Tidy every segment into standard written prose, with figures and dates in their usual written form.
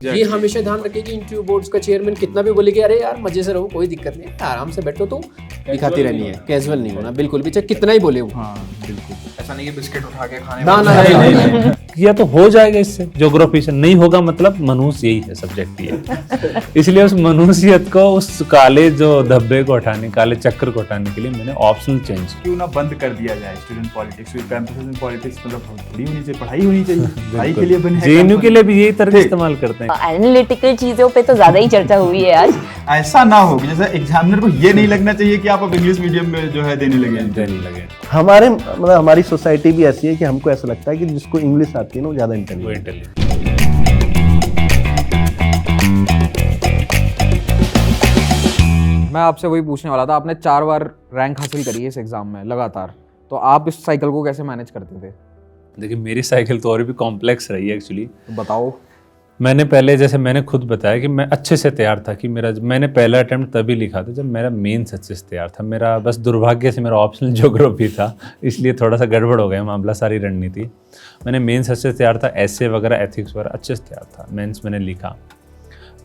ये हमेशा ध्यान रखे कि इंटरव्यू बोर्ड्स का चेयरमैन कितना भी बोले कि अरे यार मजे से रहो, कोई दिक्कत नहीं, आराम से बैठो, तो दिखाती रहनी है, कैजुअल नहीं होना बिल्कुल भी, चाहे कितना ही बोले वो। हाँ बिल्कुल, ऐसा नहीं है बिस्किट उठा के खाने ना ना नहीं। किया तो हो जाएगा इससे, ज्योग्राफी से नहीं होगा मतलब मनुष्य यही है, सब्जेक्ट ही है। इसलिए उस मनुष्यत को, उस काले जो धब्बे को हटाने, काले चक्कर को हटाने के लिए मैंने ऑप्शनल चेंज किया। क्यों ना बंद कर दिया जाए स्टूडेंट पॉलिटिक्स, कैंपस में पॉलिटिक्स मतलब थोड़ी होनी चाहिए, पढ़ाई होनी चाहिए, पढ़ाई के लिए बने जेएनयू के लिए भी यही तरह इस्तेमाल करते हैं। एनालिटिकल चीजों पे तो ज्यादा ही चर्चा हुई है आज। ऐसा ना हो कि जैसे एग्जामिनर को ये नहीं लगना चाहिए कि आप अब इंग्लिश मीडियम में जो है देने लगे। हमारे मतलब हमारी सोसाइटी भी ऐसी है कि हमको ऐसा लगता है कि जिसको इंग्लिश आती है ना वो ज्यादा इंटेलिजेंट है। मैं आपसे वही पूछने वाला था, आपने 4 बार रैंक हासिल करी है इस एग्जाम में लगातार, तो आप इस साइकिल को कैसे मैनेज करते थे? देखिए मेरी साइकिल तो और भी कॉम्प्लेक्स रही है एक्चुअली। तो बताओ। मैंने पहले, जैसे मैंने खुद बताया कि मैं अच्छे से तैयार था, कि मैंने पहला अटेम्प्ट तभी लिखा था जब मेरा मेंस अच्छे से तैयार था। मेरा बस दुर्भाग्य से मेरा ऑप्शनल ज्योग्राफी था, इसलिए थोड़ा सा गड़बड़ हो गया मामला, सारी रणनीति। मैंने मेंस अच्छे से तैयार था, ऐसे वगैरह एथिक्स वगैरह अच्छे से तैयार था, मेंस मैंने लिखा,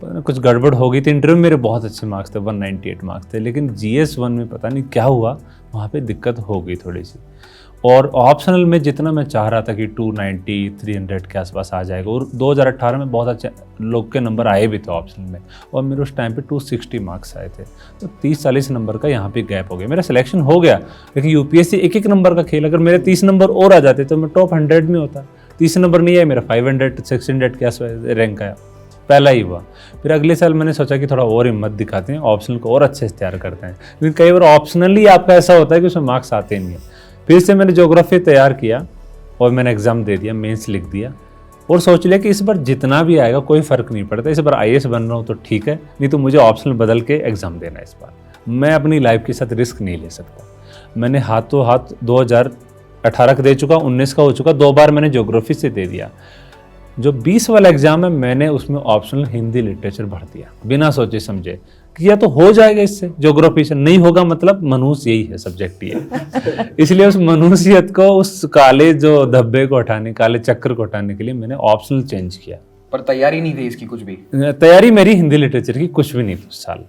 पर कुछ गड़बड़ हो गई थी। इंटरव्यू मेरे बहुत अच्छे मार्क्स थे, 198 मार्क्स थे, लेकिन GS 1 में पता नहीं क्या हुआ, वहाँ पे दिक्कत हो गई थोड़ी सी। और ऑप्शनल में जितना मैं चाह रहा था कि 290 300 के आसपास आ जाएगा, और 2018 में बहुत अच्छे लोग के नंबर आए भी थे ऑप्शनल में, और मेरे उस टाइम पे 260 मार्क्स आए थे, तो 30-40 नंबर का यहाँ पे गैप हो गया। मेरा सिलेक्शन हो गया, लेकिन UPSC एक नंबर का खेल, अगर मेरे 30 नंबर और आ जाते तो मैं टॉप 100 में होता। 30 नंबर नहीं आया, मेरा 500 600 के आसपास रैंक आया, पहला ही हुआ। फिर अगले साल मैंने सोचा कि थोड़ा और हिम्मत दिखाते हैं, ऑप्शनल को और अच्छे से तैयार करते हैं, लेकिन कई बार ऑप्शनल ही आपका ऐसा होता है कि उसमें मार्क्स आते ही नहीं है। फिर से मैंने ज्योग्राफी तैयार किया और मैंने एग्ज़ाम दे दिया, मेंस लिख दिया, और सोच लिया कि इस बार जितना भी आएगा कोई फ़र्क नहीं पड़ता, इस बार IAS बन रहा हूँ तो ठीक है, नहीं तो मुझे ऑप्शनल बदल के एग्ज़ाम देना है इस बार। मैं अपनी लाइफ के साथ रिस्क नहीं ले सकता। मैंने हाथों हाथ 2018 का दे चुका, 19 का हो चुका, 2 बार मैंने ज्योग्राफी से दे दिया। जो 20 वाला एग्जाम है मैंने उसमें ऑप्शनल हिंदी लिटरेचर भर दिया, बिना सोचे समझे। किया तो हो जाएगा इससे, ज्योग्राफी से नहीं होगा मतलब मनुष्य यही है, सब्जेक्ट ही है। इसलिए उस मनुष्यत को, उस काले जो धब्बे को हटाने, काले चक्कर को हटाने के लिए मैंने ऑप्शनल चेंज किया। पर तैयारी नहीं थी इसकी कुछ भी? तैयारी मेरी हिंदी लिटरेचर की कुछ भी नहीं थी उस साल।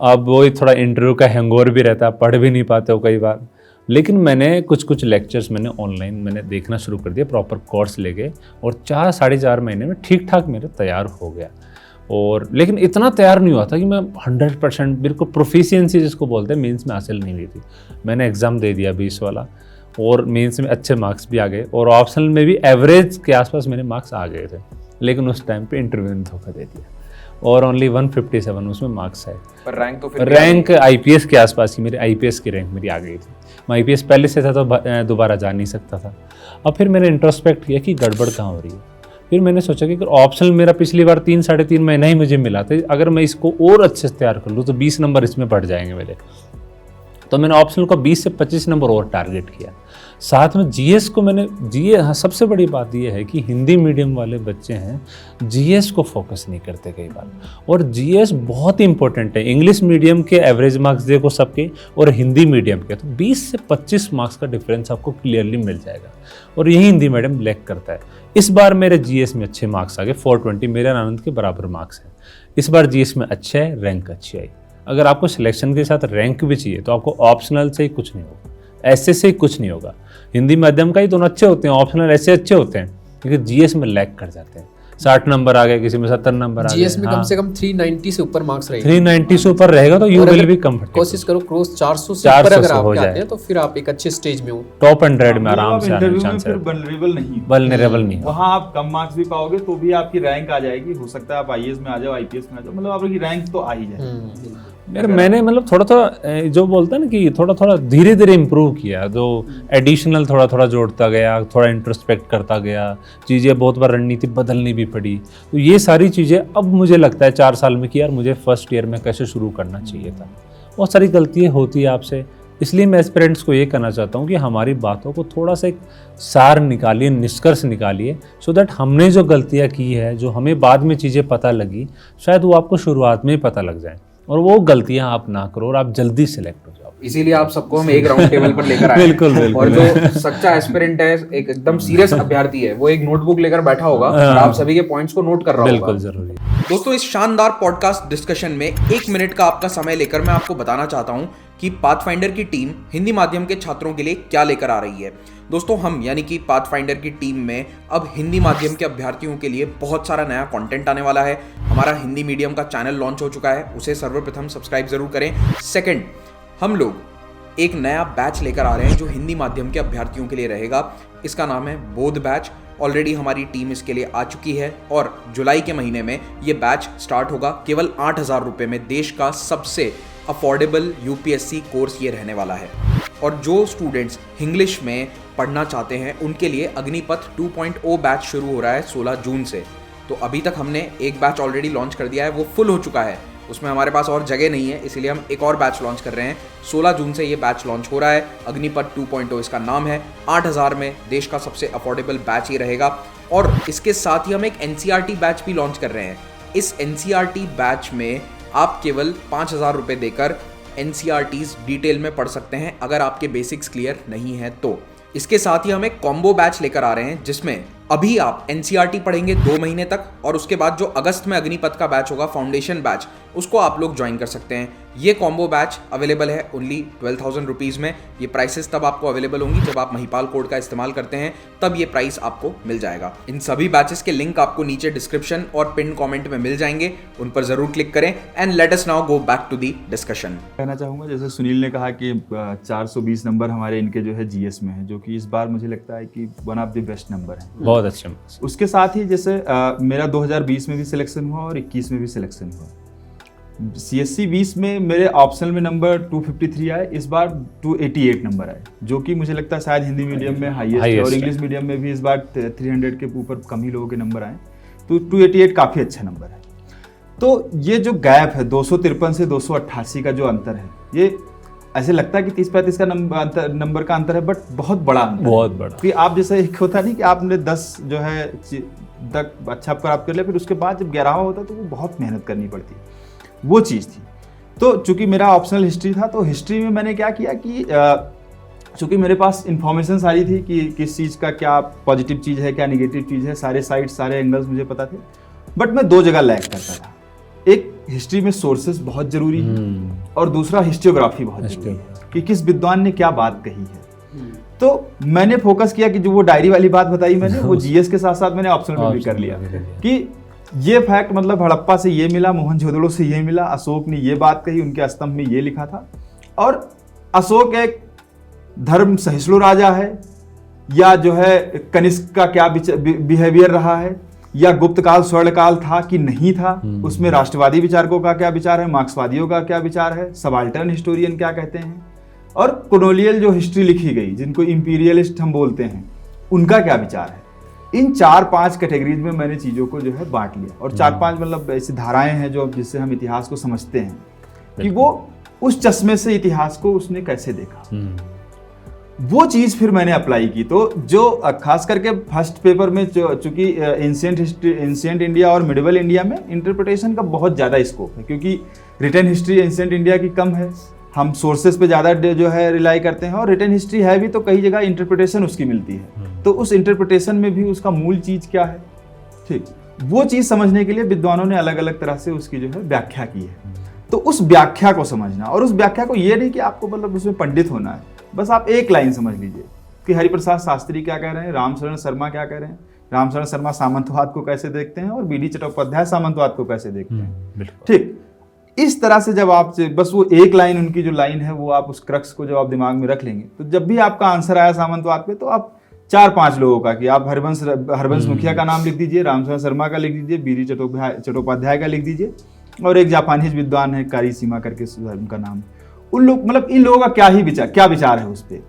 अब वही थोड़ा इंटरव्यू का हैंगओवर भी रहता, पढ़ भी नहीं पाते हो कई बार, लेकिन मैंने कुछ लेक्चर्स मैंने ऑनलाइन मैंने देखना शुरू कर दिया, प्रॉपर कोर्स लेके, और 4-4.5 महीने में ठीक ठाक मेरे तैयार हो गया। और लेकिन इतना तैयार नहीं हुआ था कि मैं 100% बिल्कुल प्रोफिशिएंसी जिसको बोलते हैं मेंस में हासिल नहीं हुई थी। मैंने एग्ज़ाम दे दिया 20 वाला, और मेंस में अच्छे मार्क्स भी आ गए, और ऑप्शनल में भी एवरेज के आसपास मेरे मार्क्स आ गए थे, लेकिन उस टाइम पे इंटरव्यू ने धोखा दे दिया, और ओनली 157 उसमें मार्क्स आए। पर रैंक तो फिर रैंक IPS के आसपास ही, मेरी IPS की रैंक मेरी आ गई थी। मैं IPS पहले से था तो दोबारा जा नहीं सकता था। अब फिर मैंने इंट्रोस्पेक्ट किया कि गड़बड़ कहाँ हो रही है। फिर मैंने सोचा कि अगर ऑप्शनल मेरा पिछली बार 3-3.5 महीना ही मुझे मिला था, अगर मैं इसको और अच्छे से तैयार कर लूँ तो 20 नंबर इसमें बढ़ जाएंगे मेरे। तो मैंने ऑप्शनल को 20 से 25 नंबर और टारगेट किया। साथ में GS को मैंने हाँ, सबसे बड़ी बात यह है कि हिंदी मीडियम वाले बच्चे हैं, GS को फोकस नहीं करते कई बार, और GS बहुत इंपॉर्टेंट है। इंग्लिश मीडियम के एवरेज मार्क्स देखो सबके, और हिंदी मीडियम के, तो 20 से 25 मार्क्स का डिफरेंस आपको क्लियरली मिल जाएगा, और यही हिंदी मीडियम लैक करता है। इस बार मेरे GS में अच्छे मार्क्स आ गए, 420 मेरे आनंद के बराबर मार्क्स हैं। इस बार GS में अच्छे है, रैंक अच्छी आई। अगर आपको सिलेक्शन के साथ रैंक भी चाहिए तो आपको ऑप्शनल से ही कुछ नहीं होगा, ऐसे से ही कुछ नहीं होगा। हिंदी माध्यम का ही दोनों अच्छे होते हैं, ऑप्शनल ऐसे अच्छे होते हैं, लेकिन GS में लैग कर जाते हैं। 60 नंबर आ गए, किसी में 70 नंबर आ गए। GS में कम से कम 390 से ऊपर मार्क्स रहेगा। 390 से ऊपर रहेगा तो यू विल बी कंफर्टेबल। कोशिश करो क्रॉस 400 से ऊपर अगर आप आते हैं तो फिर आप एक अच्छे स्टेज में हो, टॉप 100 में आराम से आने के चांस है। वल्नरेबल नहीं, वहाँ आप कम मार्क्स भी पाओगे तो भी आपकी रैंक आ जाएगी। हो सकता है आप IAS में आ जाओ, IPS में आ जाओ, मतलब आपकी रैंक तो आ ही जाए। यार मैंने मतलब थोड़ा जो बोलता है ना कि थोड़ा धीरे इम्प्रूव किया, जो एडिशनल थोड़ा जोड़ता गया, थोड़ा इंट्रोस्पेक्ट करता गया, चीज़ें बहुत बार रणनीति बदलनी भी पड़ी। तो ये सारी चीज़ें अब मुझे लगता है 4 साल में कि यार मुझे फर्स्ट ईयर में कैसे शुरू करना चाहिए था। बहुत सारी गलतियाँ होती है आपसे, इसलिए मैं एस्पिरेंट्स को ये कहना चाहता हूँ कि हमारी बातों को थोड़ा सा एक सार निकालिए, निष्कर्ष निकालिए, सो दैट हमने जो गलतियाँ की है, जो हमें बाद में चीज़ें पता लगी, शायद वो आपको शुरुआत में ही पता लग जाए, और वो गलतियाँ आप ना करो और आप जल्दी सिलेक्ट हो जाओ। इसीलिए आप सबको हम एक राउंड टेबल पर लेकर आए हैं। बिल्कुल, बिल्कुल। और जो सच्चा एस्पिरेंट है, एक एकदम सीरियस अभ्यर्थी है, वो एक नोटबुक लेकर बैठा होगा और आप सभी के पॉइंट्स को नोट कर रहा होगा। बिल्कुल जरूरी। दोस्तों, इस शानदार पॉडकास्ट डिस्कशन में 1 मिनट का आपका समय लेकर मैं आपको बताना चाहता हूं कि पाथफाइंडर की टीम हिंदी माध्यम के छात्रों के लिए क्या लेकर आ रही है। दोस्तों, हम यानी कि पाथफाइंडर की टीम में अब हिंदी माध्यम के अभ्यर्थियों के लिए बहुत सारा नया कंटेंट आने वाला है। हमारा हिंदी मीडियम का चैनल लॉन्च हो चुका है, उसे सर्वप्रथम सब्सक्राइब जरूर करें। सेकंड, हम लोग एक नया बैच लेकर आ रहे हैं जो हिंदी माध्यम के अभ्यर्थियों के लिए रहेगा। इसका नाम है बोध बैच। ऑलरेडी हमारी टीम इसके लिए आ चुकी है और जुलाई के महीने में ये बैच स्टार्ट होगा। केवल 8,000 रुपये में देश का सबसे अफोर्डेबल यूपीएससी कोर्स ये रहने वाला है। और जो स्टूडेंट्स इंग्लिश में पढ़ना चाहते हैं उनके लिए अग्निपथ 2.0 बैच शुरू हो रहा है 16 जून से। तो अभी तक हमने एक बैच ऑलरेडी लॉन्च कर दिया है, वो फुल हो चुका है, उसमें हमारे पास और जगह नहीं है, इसीलिए हम एक और बैच लॉन्च कर रहे हैं। 16 जून से ये बैच लॉन्च हो रहा है। अग्निपथ 2.0 इसका नाम है। 8,000 में देश का सबसे अफोर्डेबल बैच ये रहेगा। और इसके साथ ही हम एक एनसीईआरटी बैच भी लॉन्च कर रहे हैं। इस एनसीईआरटी बैच में आप केवल 5,000 रुपये देकर एनसीईआरटीज डिटेल में पढ़ सकते हैं अगर आपके बेसिक्स क्लियर नहीं है तो। इसके साथ ही हम एक कॉम्बो बैच लेकर आ रहे हैं जिसमें अभी आप एनसीईआरटी पढ़ेंगे 2 महीने तक और उसके बाद जो अगस्त में अग्निपथ का बैच होगा, फाउंडेशन बैच, उसको आप लोग ज्वाइन कर सकते हैं। ये कॉम्बो बैच अवेलेबल है ओनली 12,000 रुपीज़ में। ये प्राइसेस तब आपको अवेलेबल होंगी जब आप महिपाल कोड का इस्तेमाल करते हैं, तब ये प्राइस आपको मिल जाएगा। इन सभी बैचेस के लिंक आपको नीचे डिस्क्रिप्शन और पिन कॉमेंट में मिल जाएंगे, उन पर जरूर क्लिक करें। And let us now go back to the discussion. कहना चाहूँगा, जैसे सुनील ने कहा कि 420 नंबर हमारे इनके जो है जीएस में है, जो कि इस बार मुझे लगता है कि one of the best number है। बहुत अच्छे। उसके साथ ही जैसे मेरा 2020 में भी सिलेक्शन हुआ और 21 में भी सिलेक्शन हुआ। CSC 20 में मेरे ऑप्शनल में नंबर 253 आए, इस बार 288 नंबर आए, जो कि मुझे लगता है शायद हिंदी मीडियम में हाईएस्ट है और इंग्लिश मीडियम में भी इस बार 300 के ऊपर कम ही लोगों के नंबर आए। तो 288 काफ़ी अच्छा नंबर है। तो ये जो गैप है 253 से 288 का जो अंतर है, ये ऐसे लगता है कि 30-35 का नंबर का अंतर है, बट बहुत बड़ा अंतर, बहुत बड़ा। कि आप जैसे एक होता नहीं कि आपने 10 जो है तक अच्छा प्राप्त कर लिया, फिर उसके बाद जब 11वां होता तो वो बहुत मेहनत करनी पड़ती है, वो चीज़ थी। तो चूंकि मेरा ऑप्शनल हिस्ट्री था, तो हिस्ट्री में मैंने क्या किया कि चूंकि मेरे पास इंफॉर्मेशन सारी थी कि किस चीज़ का क्या पॉजिटिव चीज़ है, क्या निगेटिव चीज़ है, सारे साइड्स सारे एंगल्स मुझे पता थे, बट मैं 2 जगह लैग करता था। एक हिस्ट्री में सोर्सेस बहुत जरूरी है और दूसरा हिस्टोग्राफी बहुत जरूरी है कि किस विद्वान ने क्या बात कही है। तो मैंने फोकस किया कि जो वो डायरी वाली बात बताई मैंने, वो जीएस के साथ साथ मैंने ऑप्शनल में भी कर लिया कि ये फैक्ट मतलब हड़प्पा से ये मिला, मोहनजोदड़ो से ये मिला, अशोक ने ये बात कही, उनके स्तंभ में ये लिखा था, और अशोक एक धर्म सहिष्णु राजा है या जो है कनिष्क का क्या बिहेवियर रहा है, या गुप्त काल स्वर्ण काल था कि नहीं था, उसमें राष्ट्रवादी विचारकों का क्या विचार है, मार्क्सवादियों का क्या विचार है, सबाल्टर्न हिस्टोरियन क्या कहते हैं, और कॉलोनियल जो हिस्ट्री लिखी गई जिनको इंपीरियलिस्ट हम बोलते हैं, उनका क्या विचार है। इन 4-5 कैटेगरीज में मैंने चीज़ों को जो है बांट लिया, और 4-5 मतलब ऐसी धाराएं हैं जो जिससे हम इतिहास को समझते हैं कि वो उस चश्मे से इतिहास को उसने कैसे देखा, वो चीज़ फिर मैंने अप्लाई की। तो जो खास करके फर्स्ट पेपर में चूंकि एंशिएंट इंडिया और मिडिवल इंडिया में इंटरप्रिटेशन का बहुत ज़्यादा स्कोप है, क्योंकि रिटन हिस्ट्री एंशिएंट इंडिया की कम है, हम सोर्सेज पे ज़्यादा जो है रिलाई करते हैं, और रिटन हिस्ट्री है भी तो कई जगह इंटरप्रिटेशन उसकी मिलती है, तो उस इंटरप्रिटेशन में भी उसका मूल चीज़ क्या है, ठीक, वो चीज़ समझने के लिए विद्वानों ने अलग अलग तरह से उसकी जो है व्याख्या की है। तो उस व्याख्या को समझना, और उस व्याख्या को ये नहीं कि आपको मतलब उसमें पंडित होना है, बस आप एक लाइन समझ लीजिए कि हरिप्रसाद शास्त्री क्या कह रहे हैं, रामशरण शर्मा क्या कह रहे हैं, रामशरण शर्मा सामंतवाद को कैसे देखते हैं और बीडी चट्टोपाध्याय सामंतवाद को कैसे देखते हैं, ठीक। इस तरह से जब आप बस वो एक लाइन, उनकी जो लाइन है वो आप उस क्रक्स को जब आप दिमाग में रख लेंगे, तो जब भी आपका आंसर आया सामंतवाद पे, तो आप 4-5 लोगों का कि आप हरबंश मुखिया का नाम लिख दीजिए, रामशरण शर्मा का लिख दीजिए, बीडी चट्टोपाध्याय का लिख दीजिए, और एक जापानीज विद्वान है कारी सीमा करके उनका नाम, उन लोग मतलब इन लोगों का क्या विचार है उस पर,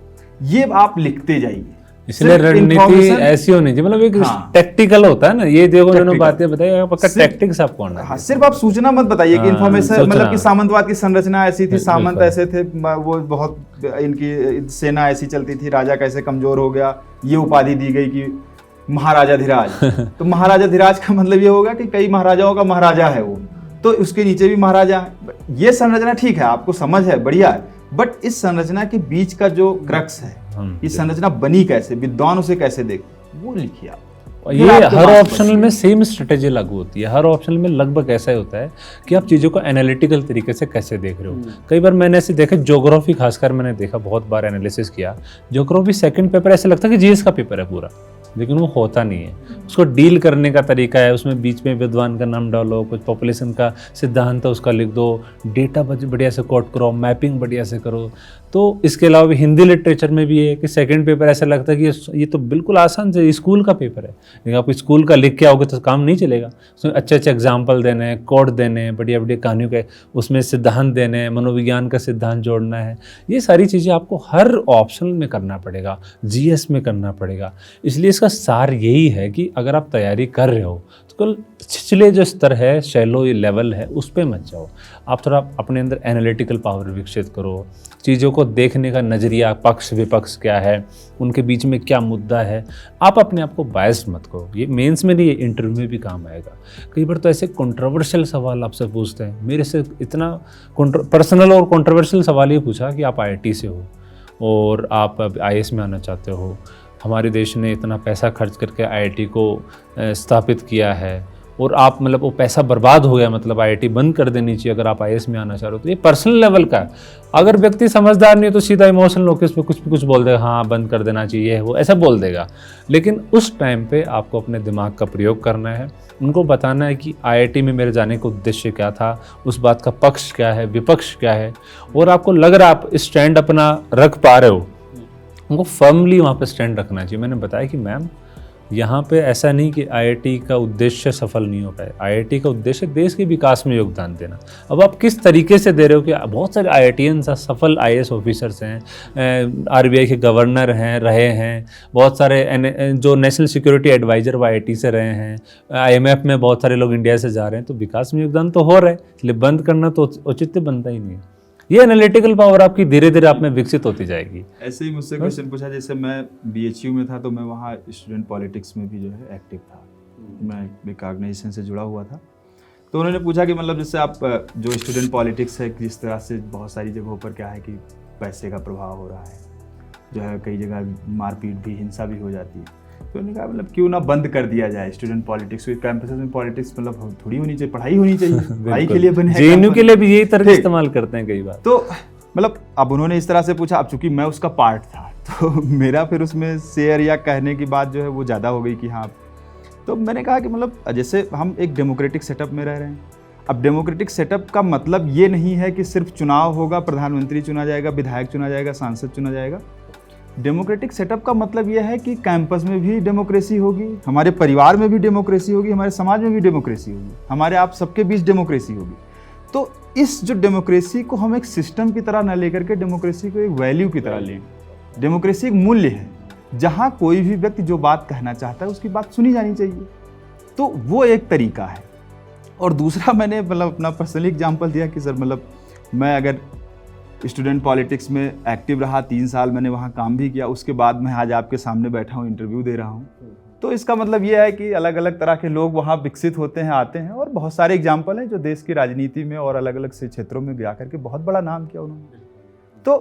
ये आप लिखते जाइए। इसलिए रणनीति ऐसी होनी चाहिए, मतलब एक टैक्टिकल होता है ना, ये देखो उन्होंने बातें बताई, पक्का टैक्टिक्स आपको आना है। सिर्फ आप सूचना मत बताइए कि इन्फॉर्मेशन, मतलब कि सामंतवाद की संरचना ऐसी थी, सामंत ऐसे थे, वो बहुत इनकी सेना ऐसी चलती थी, राजा कैसे कमजोर हो गया, ये उपाधि दी गई कि महाराजाधिराज। तो महाराजाधिराज का मतलब ये होगा कि कई महाराजाओं का महाराजा है वो, तो उसके नीचे भी महाराजा है। ये संरचना ठीक है, आपको समझ है, बढ़िया है, बट इस संरचना के बीच का जो क्रक्स है, ये संरचना बनी कैसे, विद्वान उसे कैसे देखते, वो लिखिए आप। और ये हर ऑप्शनल में सेम स्ट्रेटेजी लागू होती है। हर ऑप्शनल में लगभग ऐसा ही होता है कि आप चीज़ों को एनालिटिकल तरीके से कैसे देख रहे हो। कई बार मैंने ऐसे देखा, ज्योग्राफी खासकर मैंने देखा, बहुत बार एनालिसिस किया, ज्योग्राफी सेकंड पेपर ऐसे लगता है कि जीएस का पेपर है पूरा, लेकिन वो होता नहीं है। उसको डील करने का तरीका है, उसमें बीच में विद्वान का नाम डालो, कुछ पॉपुलेशन का सिद्धांत है उसका लिख दो, डेटा बढ़िया से कोट करो, मैपिंग बढ़िया से करो। तो इसके अलावा भी हिंदी लिटरेचर में भी है कि सेकंड पेपर ऐसा लगता है कि ये तो बिल्कुल आसान से स्कूल का पेपर है, लेकिन आप स्कूल का लिख के आओगे तो काम नहीं चलेगा। उसमें अच्छे अच्छे एग्जाम्पल देने हैं, कोड देने हैं, बढ़िया बढ़िया कहानियों के उसमें सिद्धांत देने हैं, मनोविज्ञान का सिद्धांत जोड़ना है। ये सारी चीज़ें आपको हर ऑप्शनल में करना पड़ेगा, जीएस में करना पड़ेगा। इसलिए इसका सार यही है कि अगर आप तैयारी कर रहे हो तो कल छिछले जो स्तर है, शैलो लेवल है, उस पर मत जाओ। आप थोड़ा अपने अंदर एनालिटिकल पावर विकसित करो, चीज़ों को देखने का नज़रिया, पक्ष विपक्ष क्या है, उनके बीच में क्या मुद्दा है। आप अपने आप को बायस्ड मत करो। ये मेंस में नहीं, ये इंटरव्यू में भी काम आएगा। कई बार तो ऐसे कंट्रोवर्शियल सवाल आपसे पूछते हैं, मेरे से इतना पर्सनल और कंट्रोवर्शियल सवाल ये पूछा कि आप आईआईटी से हो और आप अब आईएएस में आना चाहते हो, हमारे देश ने इतना पैसा खर्च करके आईआईटी को स्थापित किया है और आप मतलब वो पैसा बर्बाद हो गया, मतलब आईआईटी बंद कर देनी चाहिए अगर आप आईएएस में आना चाह रहे हो। तो ये पर्सनल लेवल का है। अगर व्यक्ति समझदार नहीं है तो सीधा इमोशनल होकर इस पर कुछ भी कुछ बोल देगा, हाँ बंद कर देना चाहिए, वो ऐसा बोल देगा। लेकिन उस टाइम पे आपको अपने दिमाग का प्रयोग करना है, उनको बताना है कि आईआईटी में मेरे जाने का उद्देश्य क्या था, उस बात का पक्ष क्या है, विपक्ष क्या है, और आपको लग रहा है आप स्टैंड अपना रख पा रहे हो, उनको फर्मली वहाँ पे स्टैंड रखना चाहिए। मैंने बताया कि मैम यहाँ पे ऐसा नहीं कि आईआईटी का उद्देश्य सफल नहीं हो पाए, आईआईटी का उद्देश्य देश के विकास में योगदान देना। अब आप किस तरीके से दे रहे हो कि बहुत सारे आईआईटीएन सफल आईएएस ऑफिसर्स हैं, आरबीआई के गवर्नर हैं, रहे हैं, बहुत सारे जो नेशनल सिक्योरिटी एडवाइजर वो आईआईटी से रहे हैं, आईएमएफ में बहुत सारे लोग इंडिया से जा रहे हैं, तो विकास में योगदान तो हो रहा है, इसलिए बंद करना तो औचित्य बनता ही नहीं है। ये एनालिटिकल पावर आपकी धीरे धीरे आप में विकसित होती जाएगी। ऐसे ही मुझसे क्वेश्चन पूछा, जैसे मैं बीएचयू में था तो मैं वहाँ स्टूडेंट पॉलिटिक्स में भी जो है एक्टिव था, मैं एक ऑर्गेनाइजेशन से जुड़ा हुआ था। तो उन्होंने पूछा कि मतलब जैसे आप जो स्टूडेंट पॉलिटिक्स है, जिस तरह से बहुत सारी जगहों पर क्या है कि पैसे का प्रभाव हो रहा है, जो है कई जगह मारपीट भी, हिंसा भी हो जाती है। तो उन्होंने कहा मतलब क्यों ना बंद कर दिया जाए स्टूडेंट पॉलिटिक्स। कैंपस में पॉलिटिक्स मतलब थोड़ी होनी चाहिए, पढ़ाई होनी चाहिए, पढ़ाई के लिए बने, जेएनयू के लिए भी यही तरह इस्तेमाल करते हैं कई बार। तो मतलब अब उन्होंने इस तरह से पूछा, अब चूंकि मैं उसका पार्ट था तो मेरा फिर उसमें शेयर या कहने की बात जो है वो ज़्यादा हो गई कि हाँ। तो मैंने कहा कि मतलब जैसे हम एक डेमोक्रेटिक सेटअप में रह रहे हैं। अब डेमोक्रेटिक सेटअप का मतलब ये नहीं है कि सिर्फ चुनाव होगा, प्रधानमंत्री चुना जाएगा, विधायक चुना जाएगा, सांसद चुना जाएगा। डेमोक्रेटिक सेटअप का मतलब यह है कि कैंपस में भी डेमोक्रेसी होगी, हमारे परिवार में भी डेमोक्रेसी होगी, हमारे समाज में भी डेमोक्रेसी होगी, हमारे आप सबके बीच डेमोक्रेसी होगी। तो इस जो डेमोक्रेसी को हम एक सिस्टम की तरह न लेकर के डेमोक्रेसी को एक वैल्यू की तरह लें। डेमोक्रेसी एक मूल्य है जहाँ कोई भी व्यक्ति जो बात कहना चाहता है उसकी बात सुनी जानी चाहिए। तो वो एक तरीका है। और दूसरा मैंने मतलब अपना पर्सनली एग्जाम्पल दिया कि सर मतलब मैं अगर स्टूडेंट पॉलिटिक्स में एक्टिव रहा, 3 साल मैंने वहाँ काम भी किया, उसके बाद मैं आज आपके सामने बैठा हूँ, इंटरव्यू दे रहा हूँ। तो इसका मतलब ये है कि अलग अलग तरह के लोग वहाँ विकसित होते हैं, आते हैं, और बहुत सारे एग्जाम्पल हैं जो देश की राजनीति में और अलग अलग से क्षेत्रों में जा करके बहुत बड़ा नाम किया उन्होंने। तो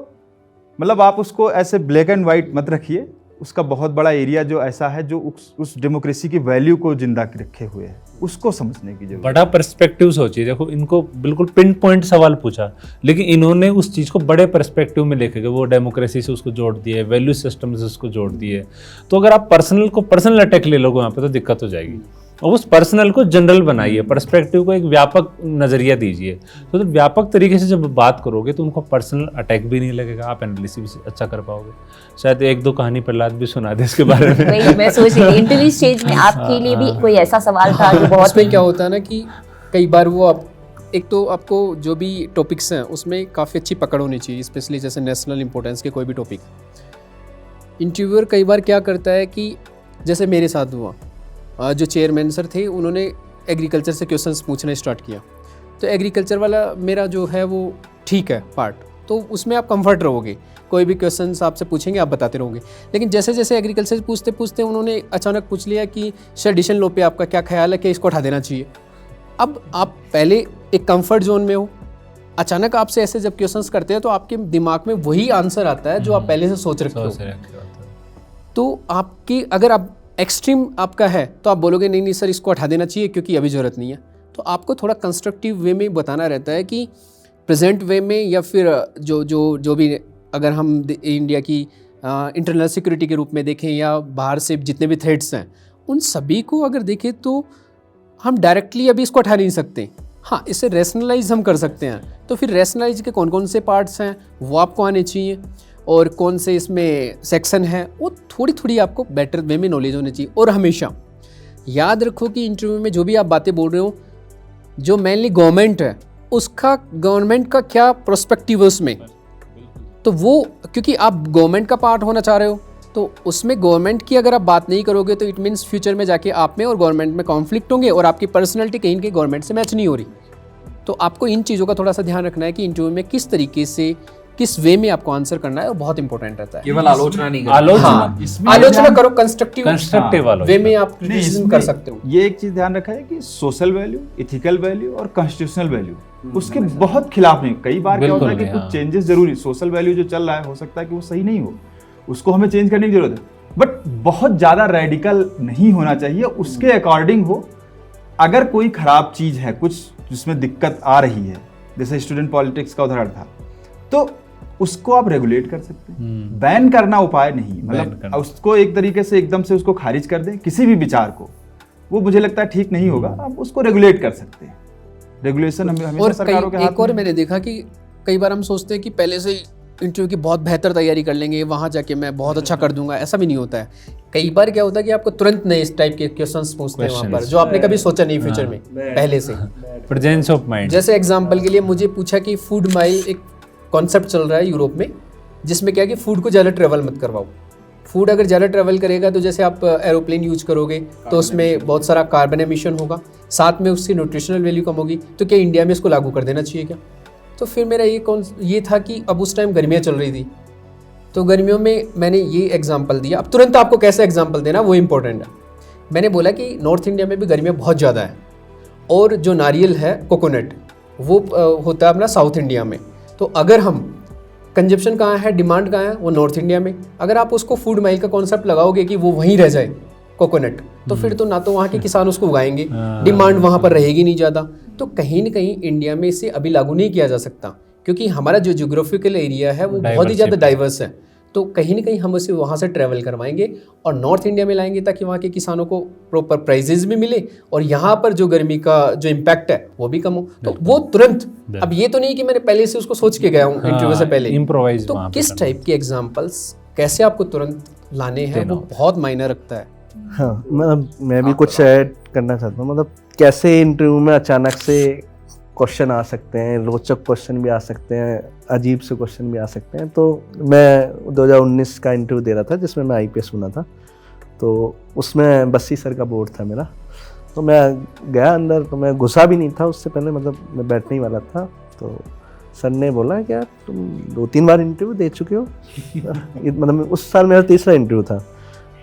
मतलब आप उसको ऐसे ब्लैक एंड वाइट मत रखिए, उसका बहुत बड़ा एरिया जो ऐसा है जो उस डेमोक्रेसी की वैल्यू को जिंदा रखे हुए है, उसको समझने की जरूरत। बड़ा पर्सपेक्टिव सोचिए। देखो इनको बिल्कुल पिन पॉइंट सवाल पूछा, लेकिन इन्होंने उस चीज़ को बड़े पर्सपेक्टिव में लेके गए, वो डेमोक्रेसी से उसको जोड़ दिए, वैल्यू सिस्टम से उसको जोड़ दिए। तो अगर आप पर्सनल अटैक ले लोगे वहाँ पे तो दिक्कत हो जाएगी। और उस पर्सनल को जनरल बनाइए, पर्सपेक्टिव को एक व्यापक नज़रिया दीजिए। तो व्यापक तरीके से जब बात करोगे तो उनको पर्सनल अटैक भी नहीं लगेगा, आप एनालिसिस भी अच्छा कर पाओगे। शायद 1-2 कहानी प्रहलाद भी सुना दे इसके बारे में। वही मैं सोच रही थी, इंटरव्यू स्टेज में आपके लिए भी कोई ऐसा सवाल था जो बहुत उसमें क्या होता है ना कि कई बार वो आप एक तो आपको जो भी टॉपिक्स हैं उसमें काफ़ी अच्छी पकड़ होनी चाहिए, स्पेशली जैसे नेशनल इंपॉर्टेंस के कोई भी टॉपिक। इंटरव्यूअर कई बार क्या करता है कि जैसे मेरे साथ हुआ, जो चेयरमैन सर थे उन्होंने एग्रीकल्चर से क्वेश्चंस पूछना स्टार्ट किया। तो एग्रीकल्चर वाला मेरा जो है वो ठीक है पार्ट, तो उसमें आप कंफर्ट रहोगे, कोई भी क्वेश्चंस आपसे पूछेंगे आप बताते रहोगे। लेकिन जैसे जैसे एग्रीकल्चर से पूछते पूछते उन्होंने अचानक पूछ लिया कि सेडिशन लॉ पे आपका क्या ख्याल है कि इसको हटा देना चाहिए। अब आप पहले एक कंफर्ट जोन में हो, अचानक आपसे ऐसे जब क्वेश्चंस करते हैं तो आपके दिमाग में वही आंसर आता है जो आप पहले से सोच रखते हो। तो आपकी अगर आप एक्सट्रीम आपका है तो आप बोलोगे नहीं नहीं सर इसको हटा देना चाहिए क्योंकि अभी ज़रूरत नहीं है। तो आपको थोड़ा कंस्ट्रक्टिव वे में बताना रहता है कि प्रेजेंट वे में या फिर जो भी अगर हम इंडिया की इंटरनल सिक्योरिटी के रूप में देखें या बाहर से जितने भी थ्रेट्स हैं उन सभी को अगर देखें तो हम डायरेक्टली अभी इसको हटा नहीं सकते। हाँ, इसे रैशनलाइज हम कर सकते हैं। तो फिर रैशनलाइज के कौन कौन से पार्ट्स हैं वो आपको आने चाहिए और कौन से इसमें सेक्शन है वो थोड़ी थोड़ी आपको बेटर वे में नॉलेज होनी चाहिए। और हमेशा याद रखो कि इंटरव्यू में जो भी आप बातें बोल रहे हो, जो मेनली गवर्नमेंट है उसका गवर्नमेंट का क्या प्रोस्पेक्टिव है उसमें, तो वो क्योंकि आप गवर्नमेंट का पार्ट होना चाह रहे हो तो उसमें गवर्नमेंट की अगर आप बात नहीं करोगे तो इट मीन्स फ्यूचर में जाके आप में और गवर्नमेंट में कॉन्फ्लिक्ट होंगे और आपकी पर्सनैलिटी कहीं न कहीं गवर्नमेंट से मैच नहीं हो रही। तो आपको इन चीज़ों का थोड़ा सा ध्यान रखना है कि इंटरव्यू में किस तरीके से किस वे में आपको आंसर करना है और बहुत इंपॉर्टेंट रहता है। केवल आलोचना नहीं करना। आलोचना करो, कंस्ट्रक्टिव वे में आप नहीं, क्रिटिसिज्म इसमें कर सकते हो। ये एक चीज ध्यान रखा है कि सोशल वैल्यू, इथिकल वैल्यू और कॉन्स्टिट्यूशनल वैल्यू उसके बहुत खिलाफ नहीं। कई बार क्या होता है कि कुछ चेंजेस जरूरी, सोशल वैल्यू जो चल रहा है हो सकता है कि वो सही नहीं हो, उसको हमें चेंज करने की जरूरत है, बट बहुत ज्यादा रेडिकल नहीं होना चाहिए, उसके अकॉर्डिंग हो। अगर कोई खराब चीज है, कुछ जिसमें दिक्कत आ रही है, जैसे स्टूडेंट पॉलिटिक्स का उदाहरण था, तो उसको आप रेगुलेट कर सकते हैं। बैन करना उपाय नहीं, मतलब उसको एक तरीके से एकदम से उसको खारिज कर दें किसी भी विचार को, वो मुझे लगता है ठीक नहीं होगा। आप उसको रेगुलेट कर सकते हैं। रेगुलेशन हमेशा सरकारों के हाथ में। एक और मैंने देखा कि कई बार हम सोचते हैं कि पहले से इंटरव्यू की बहुत बेहतर तैयारी कर लेंगे, वहाँ जाके मैं बहुत अच्छा कर दूंगा, ऐसा भी नहीं होता है। कई बार क्या होता है कि आपको तुरंत नए इस टाइप के क्वेश्चंस पूछते हैं वहाँ पर जो आपने कभी सोचा नहीं फ्यूचर में पहले से। Presence of mind. जैसे एग्जांपल के लिए मुझे पूछा कि फूड माइल एक कॉन्सेप्ट चल रहा है यूरोप में, जिसमें क्या है कि फूड को ज़्यादा ट्रेवल मत करवाओ। फूड अगर ज़्यादा ट्रेवल करेगा तो जैसे आप एरोप्लेन यूज करोगे तो उसमें बहुत सारा कार्बन एमिशन होगा, साथ में उसकी न्यूट्रिशनल वैल्यू कम होगी। तो क्या इंडिया में इसको लागू कर देना चाहिए क्या? तो फिर मेरा ये था कि अब उस टाइम गर्मियाँ चल रही थी, तो गर्मियों में मैंने ये एग्जाम्पल दिया। अब तुरंत आपको कैसे एग्जाम्पल देना वो इंपॉर्टेंट है। मैंने बोला कि नॉर्थ इंडिया में भी गर्मियाँ बहुत ज़्यादा है और जो नारियल है कोकोनट वो होता है अपना साउथ इंडिया में। तो अगर हम कंजप्शन कहाँ है, डिमांड कहाँ है, वो नॉर्थ इंडिया में। अगर आप उसको फूड माइल का कॉन्सेप्ट लगाओगे कि वो वहीं रह जाए कोकोनट, तो फिर तो ना तो वहाँ के किसान उसको उगाएंगे, डिमांड वहाँ पर रहेगी नहीं ज़्यादा। तो कहीं न कहीं इंडिया में इसे अभी लागू नहीं किया जा सकता क्योंकि हमारा जो ज्योग्राफिकल एरिया है वो बहुत ही ज़्यादा डाइवर्स है। तो कहीं ना कहीं हम उसे वहाँ से ट्रैवल करवाएंगे और नॉर्थ इंडिया में लाएंगे ताकि वहाँ के किसानों को प्रॉपर प्राइजेज भी मिले और यहाँ पर जो गर्मी का जो इम्पैक्ट है वो भी कम हो। तो वो तुरंत, अब ये तो नहीं कि मैंने पहले से उसको सोच के गया हूँ इंटरव्यू से पहले, इम्प्रोवाइज। तो किस टाइप के एग्जाम्पल्स कैसे आपको तुरंत लाने हैं वो बहुत मायने रखता है। हाँ, मतलब मैं भी कुछ ऐड करना चाहता हूँ। मतलब कैसे इंटरव्यू में अचानक से क्वेश्चन आ सकते हैं, रोचक क्वेश्चन भी आ सकते हैं, अजीब से क्वेश्चन भी आ सकते हैं। तो मैं 2019 का इंटरव्यू दे रहा था जिसमें मैं IPS हुआ था, तो उसमें बस्सी सर का बोर्ड था मेरा। तो मैं गया अंदर, तो मैं घुसा भी नहीं था उससे पहले, मतलब मैं बैठने ही वाला था। तो सर ने बोला कि यार तुम 2-3 बार इंटरव्यू दे चुके हो। मतलब उस साल मेरा 3रा इंटरव्यू था।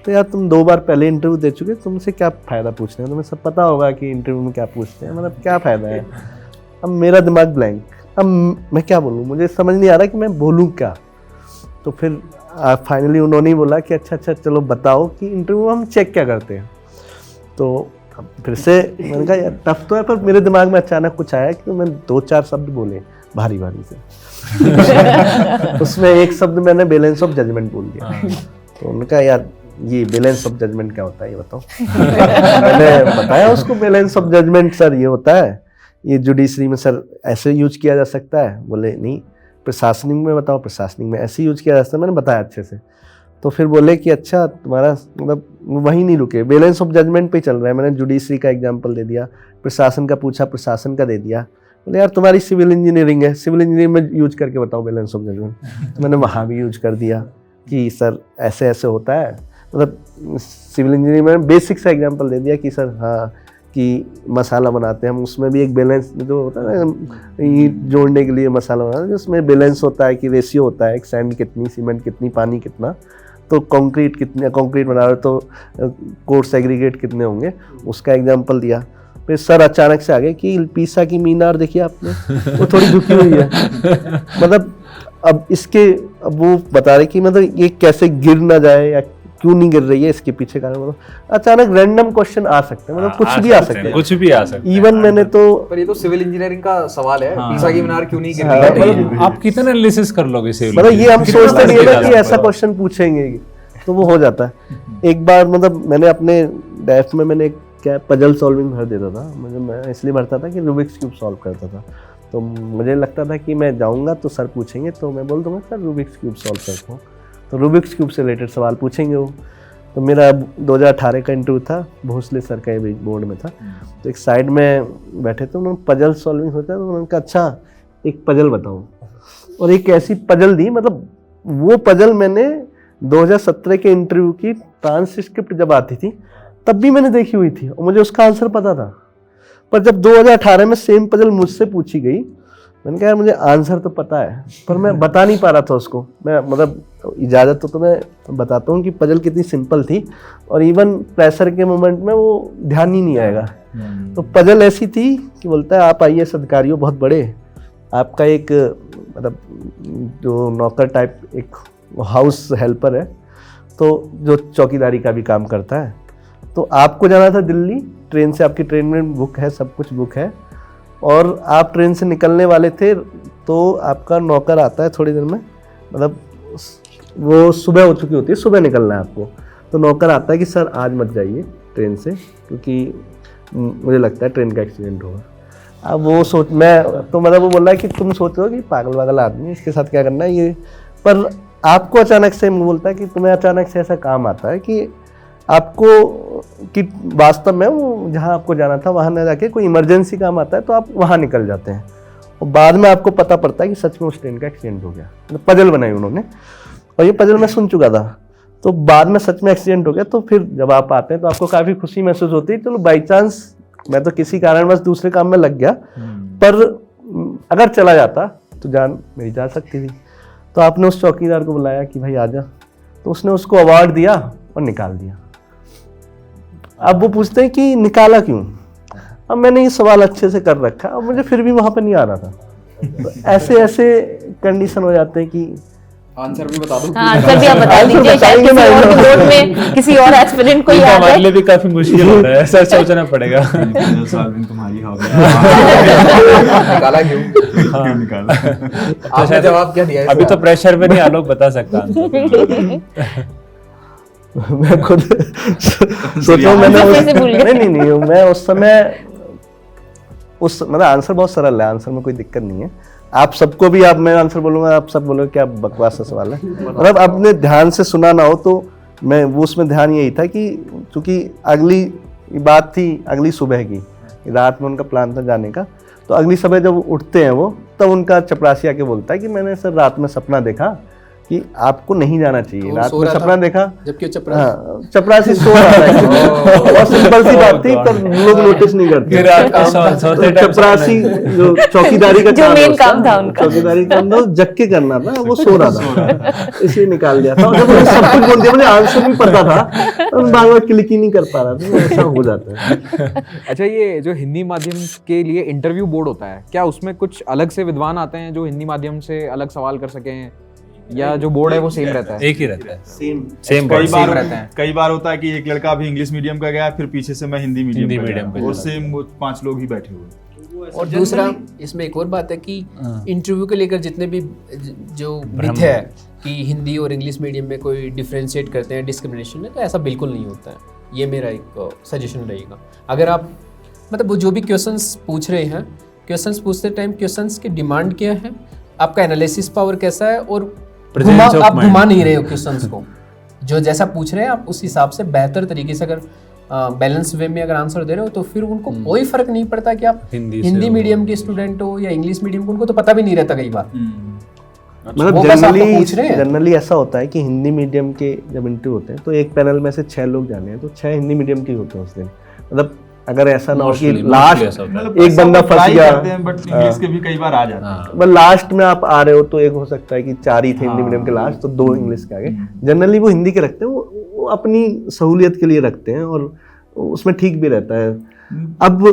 तो यार तुम 2 बार पहले इंटरव्यू दे चुके, तुमसे क्या फ़ायदा पूछने का, तुम्हें सब पता होगा कि इंटरव्यू में क्या पूछते हैं, मतलब क्या फ़ायदा है। अब मेरा दिमाग ब्लैंक, अब मैं क्या बोलूँ, मुझे समझ नहीं आ रहा कि मैं बोलूँ क्या। तो फिर फाइनली उन्होंने ही बोला कि अच्छा चलो बताओ कि इंटरव्यू हम चेक क्या करते हैं। तो फिर से मैंने कहा यार टफ तो है, पर मेरे दिमाग में अचानक कुछ आया कि मैं 2-4 शब्द बोले भारी से। उसमें एक शब्द मैंने बैलेंस ऑफ जजमेंट बोल दिया। तो उन्होंने कहा यार ये बैलेंस ऑफ जजमेंट क्या होता है ये बताओ। मैंने बताया उसको बैलेंस ऑफ जजमेंट सर ये होता है, ये जुडिशरी में सर ऐसे यूज किया जा सकता है। बोले नहीं प्रशासनिक में बताओ, प्रशासनिक में ऐसे यूज किया जा सकता है। मैंने बताया अच्छे से। तो फिर बोले कि अच्छा तुम्हारा मतलब वहीं नहीं रुके, बैलेंस ऑफ जजमेंट पे चल रहा है। मैंने जुडिशरी का एग्जांपल दे दिया, प्रशासन का पूछा, प्रशासन का दे दिया। बोले यार तुम्हारी सिविल इंजीनियरिंग है, सिविल इंजीनियरिंग में यूज करके बताओ बैलेंस ऑफ जजमेंट। तो मैंने वहाँ भी यूज कर दिया कि सर ऐसे ऐसे होता है। मतलब सिविल इंजीनियरिंग में बेसिक सा एग्जांपल दे दिया कि सर हाँ कि मसाला बनाते हैं हम, उसमें भी एक बैलेंस जो होता है ना ईंट जोड़ने के लिए मसाला बनाते हैं, उसमें बैलेंस होता है कि रेशियो होता है, सैंड कितनी, सीमेंट कितनी, पानी कितना, तो कंक्रीट कितने, कंक्रीट बना रहे तो कोर्स एग्रीगेट कितने होंगे, उसका एग्जांपल दिया। फिर सर अचानक से आ गए कि पीसा की मीनार देखिए आपने, वो थोड़ी झुकी हुई है। मतलब अब वो बता रहे कि मतलब ये कैसे गिर ना जाए या क्यों नहीं गिर रही है, इसके पीछे कारण मतलब अचानक रैंडम क्वेश्चन आ सकते हैं, मतलब कुछ भी आ सकते हैं, कुछ भी आ सकता है। इवन मैंने तो पर ये तो सिविल इंजीनियरिंग का सवाल है, पीसा की मीनार क्यों नहीं गिर हाँ, रही है? मतलब आप कितना एनालिसिस कर लोगे सिविल, मतलब ये हम कितना सोचते नहीं है ना कितना कि ऐसा क्वेश्चन पूछेंगे, तो वो हो जाता है। एक बार मतलब मैंने अपने डेफ में मैंने क्या पजल सॉल्विंग भर देता था, मैं इसलिए भरता था कि रूबिक्स क्यूब सॉल्व करता था। तो मुझे लगता था कि मैं जाऊंगा तो सर पूछेंगे तो मैं बोल दूंगा सर रूबिक्स क्यूब सॉल्व करता हूँ, तो रूबिक्स क्यूब से रिलेटेड सवाल पूछेंगे वो। तो मेरा 2018 का इंटरव्यू था, भोसले सर का बोर्ड में था, तो एक साइड में बैठे थे, उन्होंने पजल सॉल्विंग सोचा, तो उन्होंने कहा अच्छा एक पजल बताओ, और एक ऐसी पजल दी, मतलब वो पजल मैंने 2017 के इंटरव्यू की ट्रांसक्रिप्ट जब आती थी तब भी मैंने देखी हुई थी और मुझे उसका आंसर पता था। पर जब 2018 में सेम पजल मुझसे पूछी गई, मैंने कहा मुझे आंसर तो पता है पर मैं बता नहीं पा रहा था उसको। मैं मतलब इजाज़त तो मैं बताता हूँ कि पजल कितनी सिंपल थी और इवन प्रेशर के मोमेंट में वो ध्यान ही नहीं आएगा। तो पजल ऐसी थी कि बोलता है आप IAS अधिकारी हो बहुत बड़े, आपका एक मतलब जो नौकर टाइप एक हाउस हेल्पर है, तो जो चौकीदारी का भी काम करता है, तो आपको जाना था दिल्ली ट्रेन से, आपकी ट्रेन में बुक है, सब कुछ बुक है, और आप ट्रेन से निकलने वाले थे, तो आपका नौकर आता है थोड़ी देर में, मतलब वो सुबह हो चुकी होती है, सुबह निकलना है आपको, तो नौकर आता है कि सर आज मत जाइए ट्रेन से क्योंकि मुझे लगता है ट्रेन का एक्सीडेंट होगा। अब वो सोच मैं तो मतलब वो बोल रहा है कि तुम सोच रहे हो कि पागल वागल आदमी, इसके साथ क्या करना है ये, पर आपको अचानक से बोलता है कि तुम्हें अचानक से ऐसा काम आता है कि आपको कि वास्तव में वो जहाँ आपको जाना था वहाँ न जाके कोई इमरजेंसी काम आता है तो आप वहाँ निकल जाते हैं, और बाद में आपको पता पड़ता है कि सच में उस ट्रेन का एक्सीडेंट हो गया। तो पजल बनाई उन्होंने और ये पजल मैं सुन चुका था, तो बाद में सच में एक्सीडेंट हो गया। तो फिर जब आप आते हैं तो आपको काफ़ी खुशी महसूस होती है, चलो बाई चांस मैं तो किसी कारणवश दूसरे काम में लग गया, पर अगर चला जाता तो जान मेरी जा सकती थी। तो आपने उस चौकीदार को बुलाया कि भाई आजा, तो उसने उसको अवार्ड दिया और निकाल दिया। अब वो पूछते हैं कि निकाला क्यों? अब मैंने ये सवाल अच्छे से कर रखा, अब मुझे फिर भी वहां पर नहीं आ रहा था। तो ऐसे ऐसे कंडीशन हो जाते हैं कि आंसर भी बता दो। आंसर भी आप बता दीजिए, शायद किसी और के बोर्ड में किसी और एस्पिरेंट को याद हमारे है। लिए भी काफी मुश्किल होता है, ऐसा सोचना पड़ेगा। तुम्हारी हॉबी निकाला क्यों? क्यों निकाला? आपने जवाब क्या दिया? अभी तो प्रेशर में नहीं आलोक बता सकता आंसर। मैं खुद सोच रहा हूँ मैंने आंसर कैसे भूल गए? नहीं मैं उस समय मतलब आंसर बहुत सरल है, आंसर में कोई दिक्कत नहीं है। आप सबको भी मैं आंसर बोलूंगा, आप सब बोलोगे क्या बकवास सा सवाल है। मतलब आपने ध्यान से सुना ना हो तो मैं वो उसमें ध्यान यही था कि चूंकि अगली बात थी अगली सुबह की, रात में उनका प्लान था जाने का, तो अगली सुबह जब उठते हैं वो तब उनका चपरासी आके बोलता है कि मैंने सर रात में सपना देखा कि आपको नहीं जाना चाहिए, रात में सपना देखा, जबकि चपरासी सो रहा था। बहुत सिंपल सी बात थी पर लोग नोटिस नहीं करते। तो चपरासी जो चौकीदारी का जो मेन काम था उनका, चौकीदारी का काम था जग के करना था, वो सो रहा था, इसलिए निकाल दिया था। जब मुझे सब कुछ बोल दिया, मुझे आंसर भी पता था, बार बार क्लिक ही नहीं कर पा रहा था, ऐसा हो जाता है। अच्छा, ये जो हिंदी माध्यम के लिए इंटरव्यू बोर्ड होता है, क्या उसमें कुछ अलग से विद्वान आते हैं जो हिंदी माध्यम से अलग सवाल कर सकें, या जो बोर्ड है वो सेम रहता है? एक ही रहता है, सेम कई बार होता है कि एक लड़का अभी इंग्लिश मीडियम का गया, फिर पीछे से मैं हिंदी मीडियम का, और सेम 5 लोग ही बैठे हुए। और दूसरा इसमें एक और बात है कि इंटरव्यू को लेकर जितने भी जो मिथ है कि हिंदी और इंग्लिश मीडियम में कोई डिफरेंशिएट करते हैं, डिस्क्रिमिनेशन है, तो ऐसा बिल्कुल नहीं होता है। ये मेरा एक सजेशन रहेगा। अगर आप मतलब वो जो भी क्वेश्चंस पूछ रहे हैं, क्वेश्चंस पूछते टाइम क्वेश्चंस की डिमांड क्या है, आपका एनालिसिस पावर कैसा है, और आप घुमा नहीं रहे हो क्वेश्चंस को, जो जैसा पूछ रहे हैं आप उस हिसाब से बेहतर तरीके से अगर बैलेंस वे में अगर आंसर दे रहे हो, तो फिर उनको कोई फर्क नहीं पड़ता कि आप हिंदी मीडियम के स्टूडेंट हो या इंग्लिश मीडियम को, उनको तो पता भी नहीं रहता कई बार। मतलब जनरली ऐसा होता है कि हिंदी मीडियम के जब इंटरव्यू होते हैं तो एक पैनल में से 6 लोग जाने हैं, तो 6 हिंदी मीडियम के होते हैं उस दिन। मतलब अगर ऐसा ना हो कि लास्ट एक बंदा फंस गया, बट इंग्लिश के भी कई बार आ जाते हैं, मतलब लास्ट में आप आ रहे हो तो एक हो सकता है कि 4 ही थे हिंदी मीडियम के लास्ट, तो 2 इंग्लिश के आगे। जनरली वो हिंदी के रखते हैं, वो अपनी सहूलियत के लिए रखते हैं और उसमें ठीक भी रहता है। अब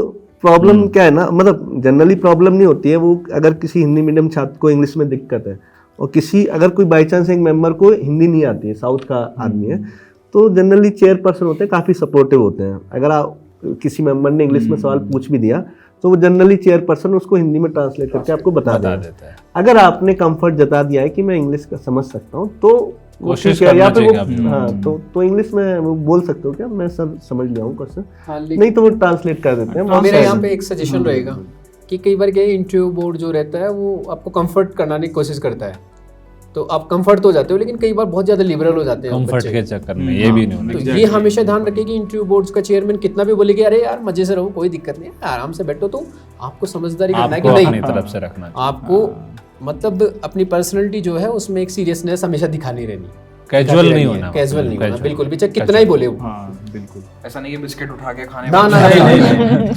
प्रॉब्लम क्या है ना, मतलब जनरली प्रॉब्लम नहीं होती है वो, अगर किसी हिंदी मीडियम छात्र को इंग्लिश में दिक्कत है और किसी अगर कोई बाई चांस एक मेंबर को हिंदी नहीं आती है, साउथ का आदमी है, तो जनरली चेयरपर्सन होते हैं काफ़ी सपोर्टिव होते हैं। अगर आप किसी मेंबर ने इंग्लिश में सवाल पूछ भी दिया तो वो जनरली चेयरपर्सन उसको हिंदी में ट्रांसलेट करके आपको बता देता है। अगर आपने कंफर्ट जता दिया है कि मैं इंग्लिश का समझ सकता हूँ तो कोशिश ठीक है, या करना फिर चाहिए वो आप। हाँ तो इंग्लिश में वो बोल सकते हो क्या मैं सब समझ लिया हूँ क्वेश्चन, हाँ, नहीं तो वो ट्रांसलेट कर देते हैं। मेरे यहाँ पे एक सजेशन रहेगा कि कई बार क्या इंटरव्यू बोर्ड जो रहता है वो आपको कंफर्ट कराने की कोशिश करता है, तो आप कंफर्ट तो हो जाते हो लेकिन कई बार बहुत ज़्यादा लिबरल हो जाते हैं कंफर्ट बच्चे। के चक्कर में ये भी नहीं होना तो चाहिए। ये हमेशा ध्यान रखें कि इंटरव्यू बोर्ड्स का चेयरमैन कितना भी बोले कि अरे यार मजे से रहो, कोई दिक्कत नहीं है, आराम से बैठो, तो आपको समझदारी करना है कि आपको नहीं, अपनी तरफ से रखना चाहिए। आपको मतलब अपनी पर्सनैलिटी जो है उसमें एक सीरियसनेस हमेशा दिखानी रहनी, कैजुअल नहीं होना, कैजुअल नहीं होना, casual। बिल्कुल भी, चाहे कितना ही बोले वो। हाँ बिल्कुल। ऐसा नहीं कि बिस्किट उठा के खाने ना ना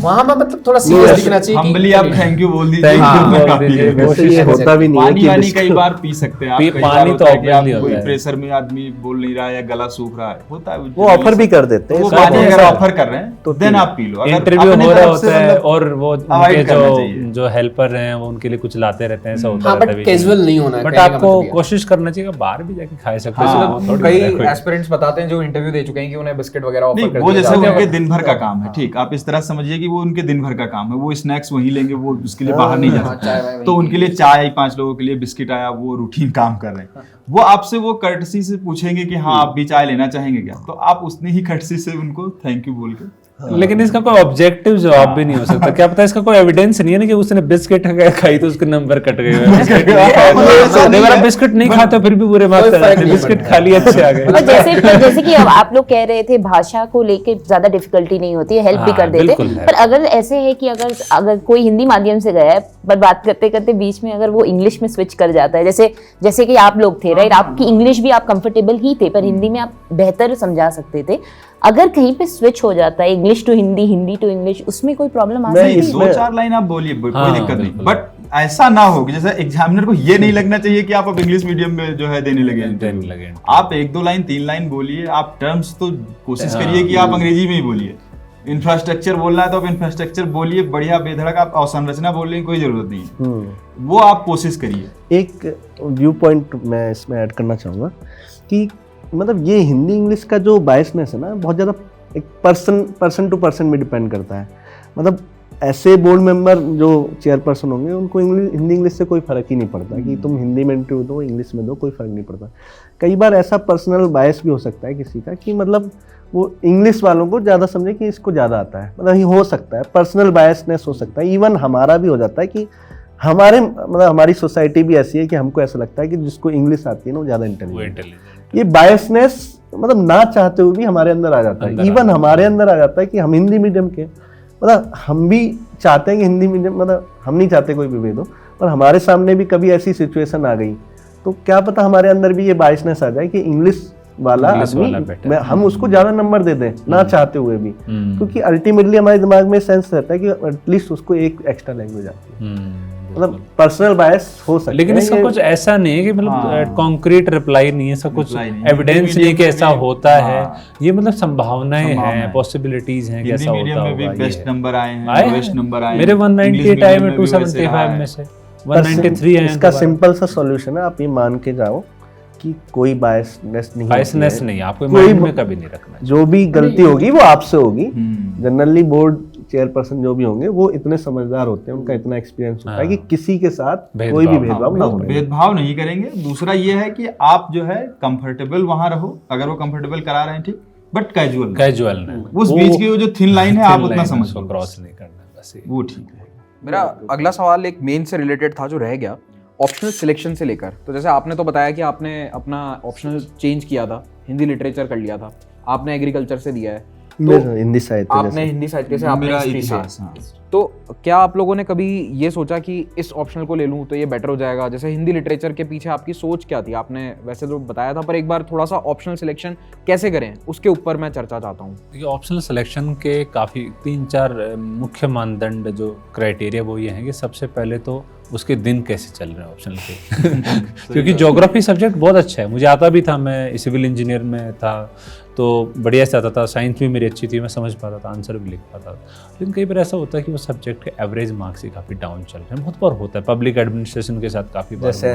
वहाँ में मतलब थोड़ा सीरियस दिखना चाहिए कि- हम्बली आप थैंक यू बोल दीजिए। Thank you हाँ, बोल काफी दीजिए। है। वैसे ये होता भी नहीं है पानी कि वानी बिस्किट- कई बार पी सकते हैं आप, पी- कई पानी बार तो होता है कि आप obviously कोई होता है। प्रेशर में आदमी बोल नहीं रहा है या गला सूख रहा है, होता है वो ऑफर भी कर देते हैं वो सब पानी अगर ऐसा- ऑफर कर रहे हैं तो देन आप पी लो। अगर इंटरव्यू अपने हो रहा तरफ से होता है मतलब और वो उनके avoid करना चाहिए। जो हेल्पर हैं वो उनके लिए कुछ लाते रहते हैं, ऐसा होता हाँ, रहता but है। casual नहीं होना है, बट कहने का आपको मतलब ये है। कोशिश करना चाहिए कि बाहर भी जाके खा सकते हाँ, हैं। थोड़ी कई ना कोई- एस्पिरेंट्स बताते हैं जो इंटरव्यू दे चुके हैं कि उन्हें बिस्किट वगैरह ऑफर नहीं कर वो दिया जैसे जाता है। उनके दिन भर का काम है, ठीक, आप इस तरह समझिए कि वो उनके दिन भर का काम है, वो स्नैक्स वहीं लेंगे, वो उसके लिए बाहर नहीं जा हाँ, चाय वाय सकते, तो उनके लिए चाय 5 लोगों के लिए बिस्किट आया, वो रूटीन काम कर रहे हैं। वो आपसे वो कर्टसी से पूछेंगे कि हाँ आप भी चाय लेना चाहेंगे क्या, तो आप उतनी ही कर्टसी से उनको थैंक यू बोल के लेकिन इसका कोई ऑब्जेक्टिव जवाब भी नहीं हो सकता। क्या पता इसका कोई एविडेंस नहीं है ना कि उसने बिस्किट खाई तो उसके नंबर कट गए। बिस्किट नहीं खाता फिर भी बुरे मार्क्स आ जाते हैं, बिस्किट खा लिए अच्छे आ गए। पर जैसे कि अब आप लोग कह रहे थे भाषा को लेके ज्यादा डिफिकल्टी नहीं होती है, हेल्प भी हाँ, कर देते बिल्कुल हैं। है। पर अगर ऐसे है कि अगर कोई हिंदी माध्यम से गया है पर बात करते करते बीच में अगर वो इंग्लिश में स्विच कर जाता है, जैसे कि आप लोग थे, राइट, आपकी इंग्लिश भी आप कंफर्टेबल ही थे पर हिंदी में आप बेहतर समझा सकते थे, अगर कहीं पे स्विच हो जाता है English to Hindi, Hindi to English, उसमें कोई प्रॉब्लम आ सकती है? 2-4 लाइन आप बोलिए, कोई हाँ, दिक्कत नहीं, बिल्कुल। बट ऐसा ना हो कि जैसे एग्जामिनर को ये नहीं लगना चाहिए कि आप अब इंग्लिश मीडियम में जो है देने लगे। देने लगे। आप 1-2 लाइन 3 लाइन बोलिए, आप टर्म्स तो कोशिश करिए कि आप अंग्रेजी में ही बोलिए। इंफ्रास्ट्रक्चर बोलना है तो आप इंफ्रास्ट्रक्चर बोलिए, बढ़िया बेधड़क आप अवसंरचना बोलने की कोई जरूरत नहीं है, वो आप कोशिश करिए। एक व्यू पॉइंट मैं इसमें ऐड करना चाहूँगा कि मतलब ये हिंदी इंग्लिश का जो बायसनेस है ना, बहुत ज़्यादा एक पर्सन टू पर्सन में डिपेंड करता है। मतलब ऐसे बोर्ड मेंबर जो चेयरपर्सन होंगे उनको हिंदी इंग्लिश से कोई फ़र्क ही नहीं पड़ता कि तुम हिंदी में इंटरव्यू दो इंग्लिश में दो, कोई फ़र्क नहीं पड़ता। कई बार ऐसा पर्सनल बायस भी हो सकता है किसी का कि मतलब वो इंग्लिश वालों को ज़्यादा समझे कि इसको ज़्यादा आता है, मतलब ये हो सकता है, पर्सनल बायसनेस हो सकता है। इवन हमारा भी हो जाता है कि हमारी सोसाइटी भी ऐसी है कि हमको ऐसा लगता है कि जिसको इंग्लिश आती है ना वो ज़्यादा इंटेलिजेंट। ये बायसनेस मतलब ना चाहते हुए भी हमारे अंदर आ जाता है। इवन हमारे अंदर आ जाता है कि हम हिंदी मीडियम के, मतलब हम भी चाहते हैं कि हिंदी मीडियम, मतलब हम नहीं चाहते कोई विभेद हो, पर हमारे सामने भी कभी ऐसी सिचुएशन आ गई तो क्या पता हमारे अंदर भी ये बायसनेस आ जाए कि इंग्लिश वाला आदमी हम उसको ज़्यादा नंबर दे दें ना चाहते हुए भी, क्योंकि अल्टीमेटली हमारे दिमाग में सेंस रहता है कि एटलीस्ट उसको एक एक्स्ट्रा लैंग्वेज आती है। मतलब पर्सनल बायस हो सकता है, लेकिन इसका कुछ ऐसा नहीं है कि मतलब कॉन्क्रीट रिप्लाई नहीं है, ऐसा कुछ एविडेंस नहीं कि ऐसा होता है। ये मतलब संभावनाएं हैं, पॉसिबिलिटीज हैं कि ऐसा होता होगा। बेस्ट नंबर आए हैं, लोएस्ट नंबर आए हैं। मेरे 198 आए में 275 में से 193 है। इसका सिंपल सा सॉल्यूशन है, आप ये मान के जाओ कि कोई बायसनेस नहीं, बायसनेस नहीं, आपको माइंड में कभी नहीं रखना। जो भी गलती होगी वो आपसे होगी। जनरली बोर्ड चेयरपर्सन जो भी होंगे वो इतने समझदार होते हैं, उनका इतना एक्सपीरियंस होता है कि किसी के साथ कोई भी भेदभाव ना हो। भेदभाव नहीं करेंगे। दूसरा ये है कि आप जो है कंफर्टेबल वहां रहो, अगर वो कंफर्टेबल करा रहे हैं ठीक, बट कैजुअल नहीं। उस बीच की वो जो थिन लाइन है आप उतना समझ लो, क्रॉस नहीं करना, बस वो ठीक है। मेरा अगला सवाल एक मेन से रिलेटेड था जो रह गया, ऑप्शनल सिलेक्शन से लेकर। तो जैसे आपने तो बताया कि आपने अपना ऑप्शनल चेंज किया था, हिंदी लिटरेचर कर लिया था, आपने एग्रीकल्चर से दिया है, तो हिंदी साहित्य, आपने हिंदी साहित्य से, आपने हिस्ट्री से, तो क्या आप लोगों ने कभी ये सोचा कि इस ऑप्शनल को ले लूं तो ये बेटर हो जाएगा? जैसे हिंदी लिटरेचर के पीछे आपकी सोच क्या थी? आपने वैसे तो बताया था, पर एक बार थोड़ा सा ऑप्शनल सिलेक्शन कैसे करें उसके ऊपर मैं चर्चा चाहता हूँ। देखिए, ऑप्शनल सिलेक्शन के काफ़ी 3-4 मुख्य मानदंड जो क्राइटेरिया वो ये हैं कि सबसे पहले तो उसके दिन कैसे चल रहे हैं ऑप्शनल के क्योंकि ज्योग्राफी सब्जेक्ट बहुत अच्छा है, मुझे आता भी था, मैं सिविल इंजीनियर में था तो बढ़िया से आता था, साइंस भी मेरी अच्छी थी, मैं समझ पाता था, आंसर भी लिख पाता था। लेकिन कई बार ऐसा होता है कि वो सब्जेक्ट के एवरेज मार्क्स ही काफ़ी डाउन चल रहे हैं, बहुत बार होता है, पब्लिक एडमिनिस्ट्रेशन के साथ काफ़ी बार जैसे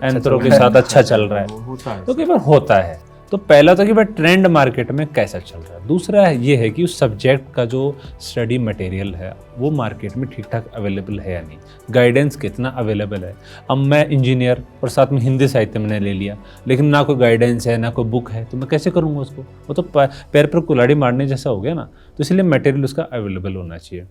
एंथ्रो के साथ अच्छा चल रहा है, तो कई बार होता है। तो पहला तो कि भाई ट्रेंड मार्केट में कैसा चल रहा है, दूसरा ये है कि उस सब्जेक्ट का जो स्टडी मटेरियल है वो मार्केट में ठीक ठाक अवेलेबल है या नहीं, गाइडेंस कितना अवेलेबल है। अब मैं इंजीनियर और साथ में हिंदी साहित्य मैंने ले लिया, लेकिन ना कोई गाइडेंस है ना कोई बुक है, तो मैं कैसे करूँगा उसको, वो तो पैर पर कुल्हाड़ी मारने जैसा हो गया ना। तो इसलिए मटेरियल उसका अवेलेबल होना चाहिए।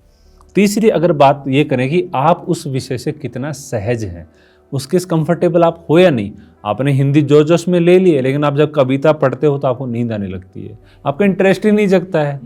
तीसरी अगर बात ये करें कि आप उस विषय से कितना सहज हैं, उसके कंफर्टेबल आप हो या नहीं। आपने हिंदी जोश में ले लिए, लेकिन आप जब कविता पढ़ते हो तो आपको नींद आने लगती है, आपका इंटरेस्ट ही नहीं जगता है,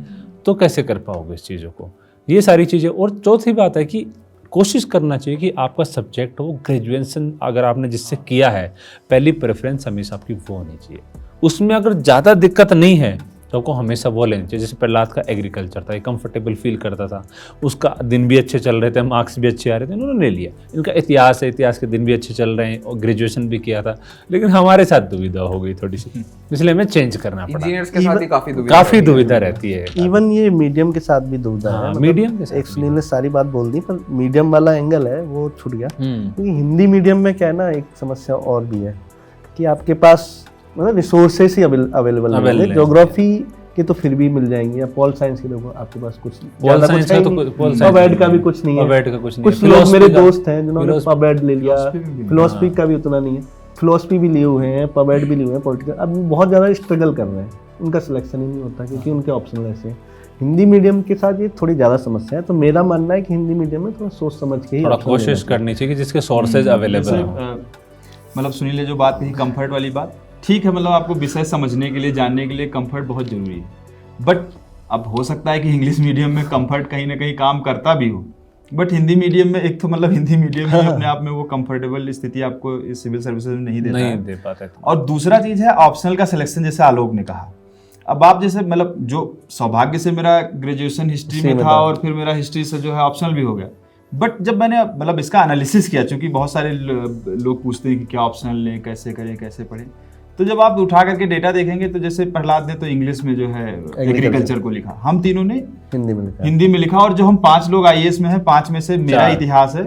तो कैसे कर पाओगे इस चीज़ों को। ये सारी चीज़ें। और चौथी बात है कि कोशिश करना चाहिए कि आपका सब्जेक्ट हो, ग्रेजुएशन अगर आपने जिससे किया है, पहली प्रेफरेंस हमेशा आपकी वो होनी चाहिए। उसमें अगर ज़्यादा दिक्कत नहीं है तो आपको हमेशा वो लेना चाहिए। जैसे प्रहलाद का एग्रीकल्चर था, ये कंफर्टेबल फील करता था, उसका दिन भी अच्छे चल रहे थे, मार्क्स भी अच्छे आ रहे थे, उन्होंने ले लिया। इनका इतिहास है, इतिहास के दिन भी अच्छे चल रहे हैं और ग्रेजुएशन भी किया था, लेकिन हमारे साथ दुविधा हो गई थोड़ी सी, इसलिए हमें चेंज करना पड़ा। इंजीनियर्स के साथ ही काफ़ी दुविधा रहती है। इवन ये मीडियम के साथ भी दुविधा है। मीडियम के साथ एक सुनील ने सारी बात बोल दी, पर मीडियम वाला एंगल है वो छूट गया। क्योंकि हिंदी मीडियम में क्या है ना, एक समस्या और भी है कि आपके पास मतलब रिसोर्सेस ही अवेलेबल नहीं है। ज्योग्राफी के तो फिर भी मिल जाएंगे, या पॉल साइंस के देखो आपके पास कुछ ज्यादा कुछ है नहीं, पब एड का भी कुछ नहीं है। कुछ लोग मेरे दोस्त हैं जिन्होंने पब एड ले लिया, फिलोसफी का भी उतना नहीं है, फिलोसफी भी लिए हुए हैं, पब एड भी लिए हुए हैं, पॉलिटिकल, अब बहुत ज़्यादा स्ट्रगल कर रहे हैं, उनका सिलेक्शन ही नहीं होता क्योंकि उनके ऑप्शनल ऐसे हैं। हिंदी मीडियम के साथ ये थोड़ी ज़्यादा समस्या है, तो मेरा मानना है कि हिंदी मीडियम में थोड़ा सोच समझ के ही कोशिश करनी चाहिए कि जिसके सोर्सेज अवेलेबल हो। मतलब सुनील ने जो बात कही कंफर्ट वाली बात, ठीक है, मतलब आपको विषय समझने के लिए, जानने के लिए कंफर्ट बहुत जरूरी है, बट अब हो सकता है कि इंग्लिश मीडियम में कंफर्ट कहीं ना कहीं काम करता भी हो, बट हिंदी मीडियम में एक तो मतलब हिंदी मीडियम में अपने आप में वो कंफर्टेबल स्थिति आपको इस सिविल सर्विसेज में नहीं दे पाता है। और दूसरा चीज है ऑप्शनल का सिलेक्शन, जैसे आलोक ने कहा। अब आप जैसे मतलब जो सौभाग्य से मेरा ग्रेजुएशन हिस्ट्री में था और फिर मेरा हिस्ट्री से जो है ऑप्शनल भी हो गया, बट जब मैंने मतलब इसका एनालिसिस किया, चूंकि बहुत सारे लोग पूछते हैं कि क्या ऑप्शनल लें, कैसे करें, कैसे पढ़ें, तो जब आप उठा करके डेटा देखेंगे तो जैसे प्रहलाद ने तो इंग्लिश में जो है एग्रीकल्चर को लिखा, हम तीनों ने हिंदी में लिखा, और जो हम 5 लोग आईएएस में हैं, 5 में से मेरा इतिहास है,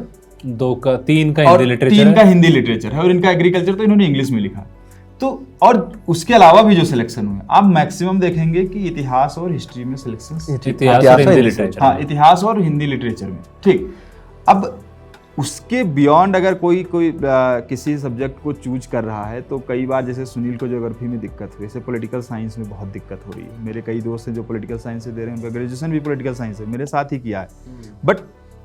3 का हिंदी लिटरेचर, 3 का हिंदी लिटरेचर है, और इनका एग्रीकल्चर तो इन्होंने इंग्लिश में लिखा। तो और उसके अलावा भी जो सिलेक्शन हुए, आप मैक्सिमम देखेंगे कि इतिहास और हिस्ट्री में सिलेक्शन, इतिहास और हिंदी लिटरेचर में, ठीक। अब उसके बियॉन्ड अगर कोई किसी सब्जेक्ट को चूज कर रहा है, तो कई बार जैसे सुनील को ज्योग्राफी में दिक्कत हुई, जैसे पॉलिटिकल साइंस में बहुत दिक्कत हो रही है। मेरे कई दोस्त हैं जो पॉलिटिकल साइंस से दे रहे हैं, उनका ग्रेजुएशन भी पॉलिटिकल साइंस है, मेरे साथ ही किया है, बट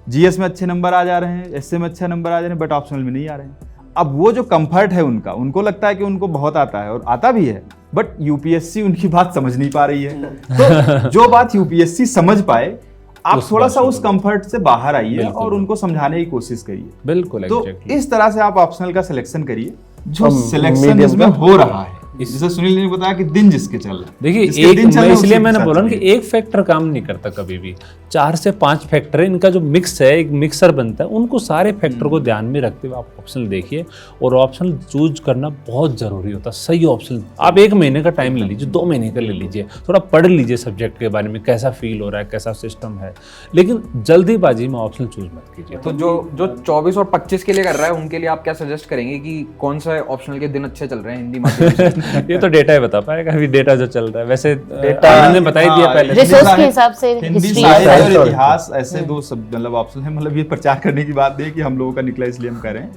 जीएस में अच्छे नंबर आ जा रहे हैं, एसए में अच्छे नंबर आ जा रहे हैं, बट ऑप्शनल में नहीं आ रहे हैं। अब वो जो कंफर्ट है उनको लगता है कि उनको बहुत आता है, और आता भी है, बट यूपीएससी उनकी बात समझ नहीं पा रही है। तो जो बात यूपीएससी समझ पाए, आप थोड़ा सा उस कंफर्ट से बाहर आइए और उनको समझाने की कोशिश करिए। बिल्कुल, तो इस तरह से आप ऑप्शनल का सिलेक्शन करिए जो सिलेक्शन इसमें हो रहा है। जैसे सुनील ने बताया कि दिन जिसके चल रहा है, देखिए इसलिए मैंने बोला कि एक फैक्टर काम नहीं करता कभी भी, 4 से 5 फैक्टर है, इनका जो मिक्स है, एक मिक्सर बनता है, उनको सारे फैक्टर को ध्यान में रखते हुए आप ऑप्शनल देखिए, और ऑप्शनल चूज करना बहुत जरूरी होता है। सही ऑप्शनल आप 1 महीने का टाइम ले लीजिए, 2 महीने का ले लीजिए, थोड़ा पढ़ लीजिए सब्जेक्ट के बारे में, कैसा फील हो रहा है, कैसा सिस्टम है, लेकिन जल्दीबाजी में ऑप्शनल चूज मत कीजिए। तो जो 24 और 25 के लिए कर रहा है, उनके लिए आप क्या सजेस्ट करेंगे कि कौन सा ऑप्शनल के दिन अच्छे चल रहे हैं हिंदी माध्यम से? ये तो डेटा ही बता पाएगा, अभी डेटा जो चल रहा है, वैसे आनंद ने बता ही दिया पहले। रिसोर्स के हिसाब से हिंदी साहित्य और इतिहास ऐसे 2 मतलब ऑप्शन है। मतलब ये प्रचार करने की बात नहीं कि हम लोगों का निकला इसलिए हम करें।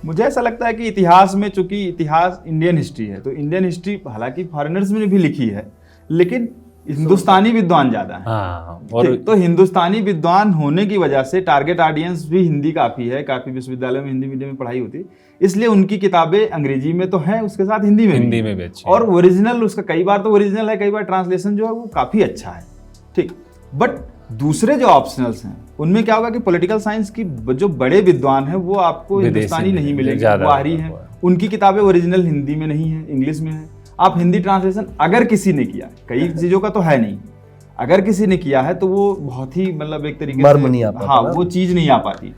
मुझे ऐसा लगता है कि इतिहास में, चूंकि इतिहास इंडियन हिस्ट्री है, तो इंडियन हिस्ट्री हालांकि फॉरेनर्स में भी लिखी है, लेकिन हिंदुस्तानी विद्वान ज्यादा है। और तो हिंदुस्तानी विद्वान होने की वजह से टारगेट ऑडियंस भी हिंदी काफी है, काफी विश्वविद्यालय में हिंदी मीडियम में पढ़ाई होती है, इसलिए उनकी किताबें अंग्रेजी में तो है, उसके साथ हिंदी में भी अच्छी, और ओरिजिनल उसका कई बार तो ओरिजिनल है, कई बार ट्रांसलेशन जो है वो काफी अच्छा है, ठीक। बट दूसरे जो ऑप्शनल्स हैं उनमें क्या होगा कि पॉलिटिकल साइंस की जो बड़े विद्वान हैं वो आपको हिंदुस्तानी नहीं मिलेंगे, बाहरी हैं, उनकी किताबें ओरिजिनल हिंदी में नहीं है, इंग्लिश में है। आप हिंदी ट्रांसलेशन अगर किसी ने किया, कई चीजों का तो है नहीं, अगर किसी ने किया है तो वो बहुत ही मतलब एक तरीके से वो चीज नहीं आ पाती।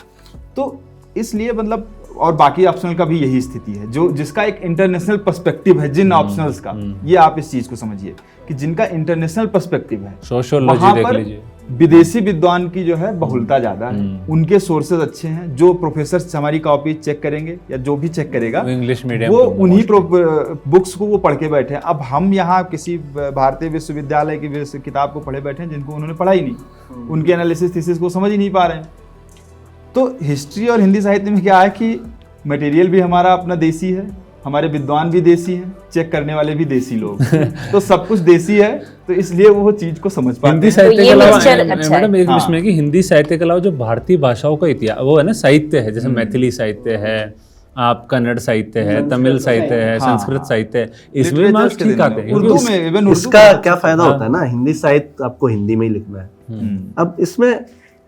तो इसलिए मतलब, और बाकी ऑप्शनल का भी यही स्थिति है, जो जिसका एक इंटरनेशनल पर्सपेक्टिव है जिन ऑप्शनल्स का, ये आप इस चीज को समझिए कि जिनका इंटरनेशनल पर्सपेक्टिव है, सोशियोलॉजी वहां देख पर लीजिए, विदेशी विद्वान की जो है बहुलता ज्यादा है, उनके सोर्सेज अच्छे हैं, जो प्रोफेसर हमारी कॉपी चेक करेंगे या जो भी चेक करेगा इंग्लिश मीडियम वो उन्हीं बुक्स को वो पढ़ के बैठे हैं। अब हम यहाँ किसी भारतीय विश्वविद्यालय की किताब को पढ़े बैठे हैं जिनको उन्होंने पढ़ा ही नहीं, उनके एनालिसिस थीसिस को समझ ही नहीं पा रहे हैं। तो हिस्ट्री और हिंदी साहित्य में क्या है कि मटेरियल भी हमारा अपना देसी है, हमारे विद्वान भी देसी हैं, चेक करने वाले भी देसी लोग तो सब कुछ देसी है, तो इसलिए वो चीज को समझ पाते हिंदी हैं। साहित्य तो के ये अलावा mixture अच्छा है। मैडम एक हाँ। विषय में कि हिंदी साहित्य के अलावा जो भारतीय भाषाओं का इतिहास वो है ना, साहित्य है, जैसे मैथिली साहित्य है, आप कन्नड़ साहित्य है, तमिल साहित्य है, हाँ, संस्कृत साहित्य है, इसमें Literatures मार्क्स के ठीक दिन आते में, हैं उर्दू क्योंकि में इवन इसका क्या फायदा होता है ना, हिंदी साहित्य आपको हिंदी में ही लिखना है। अब इसमें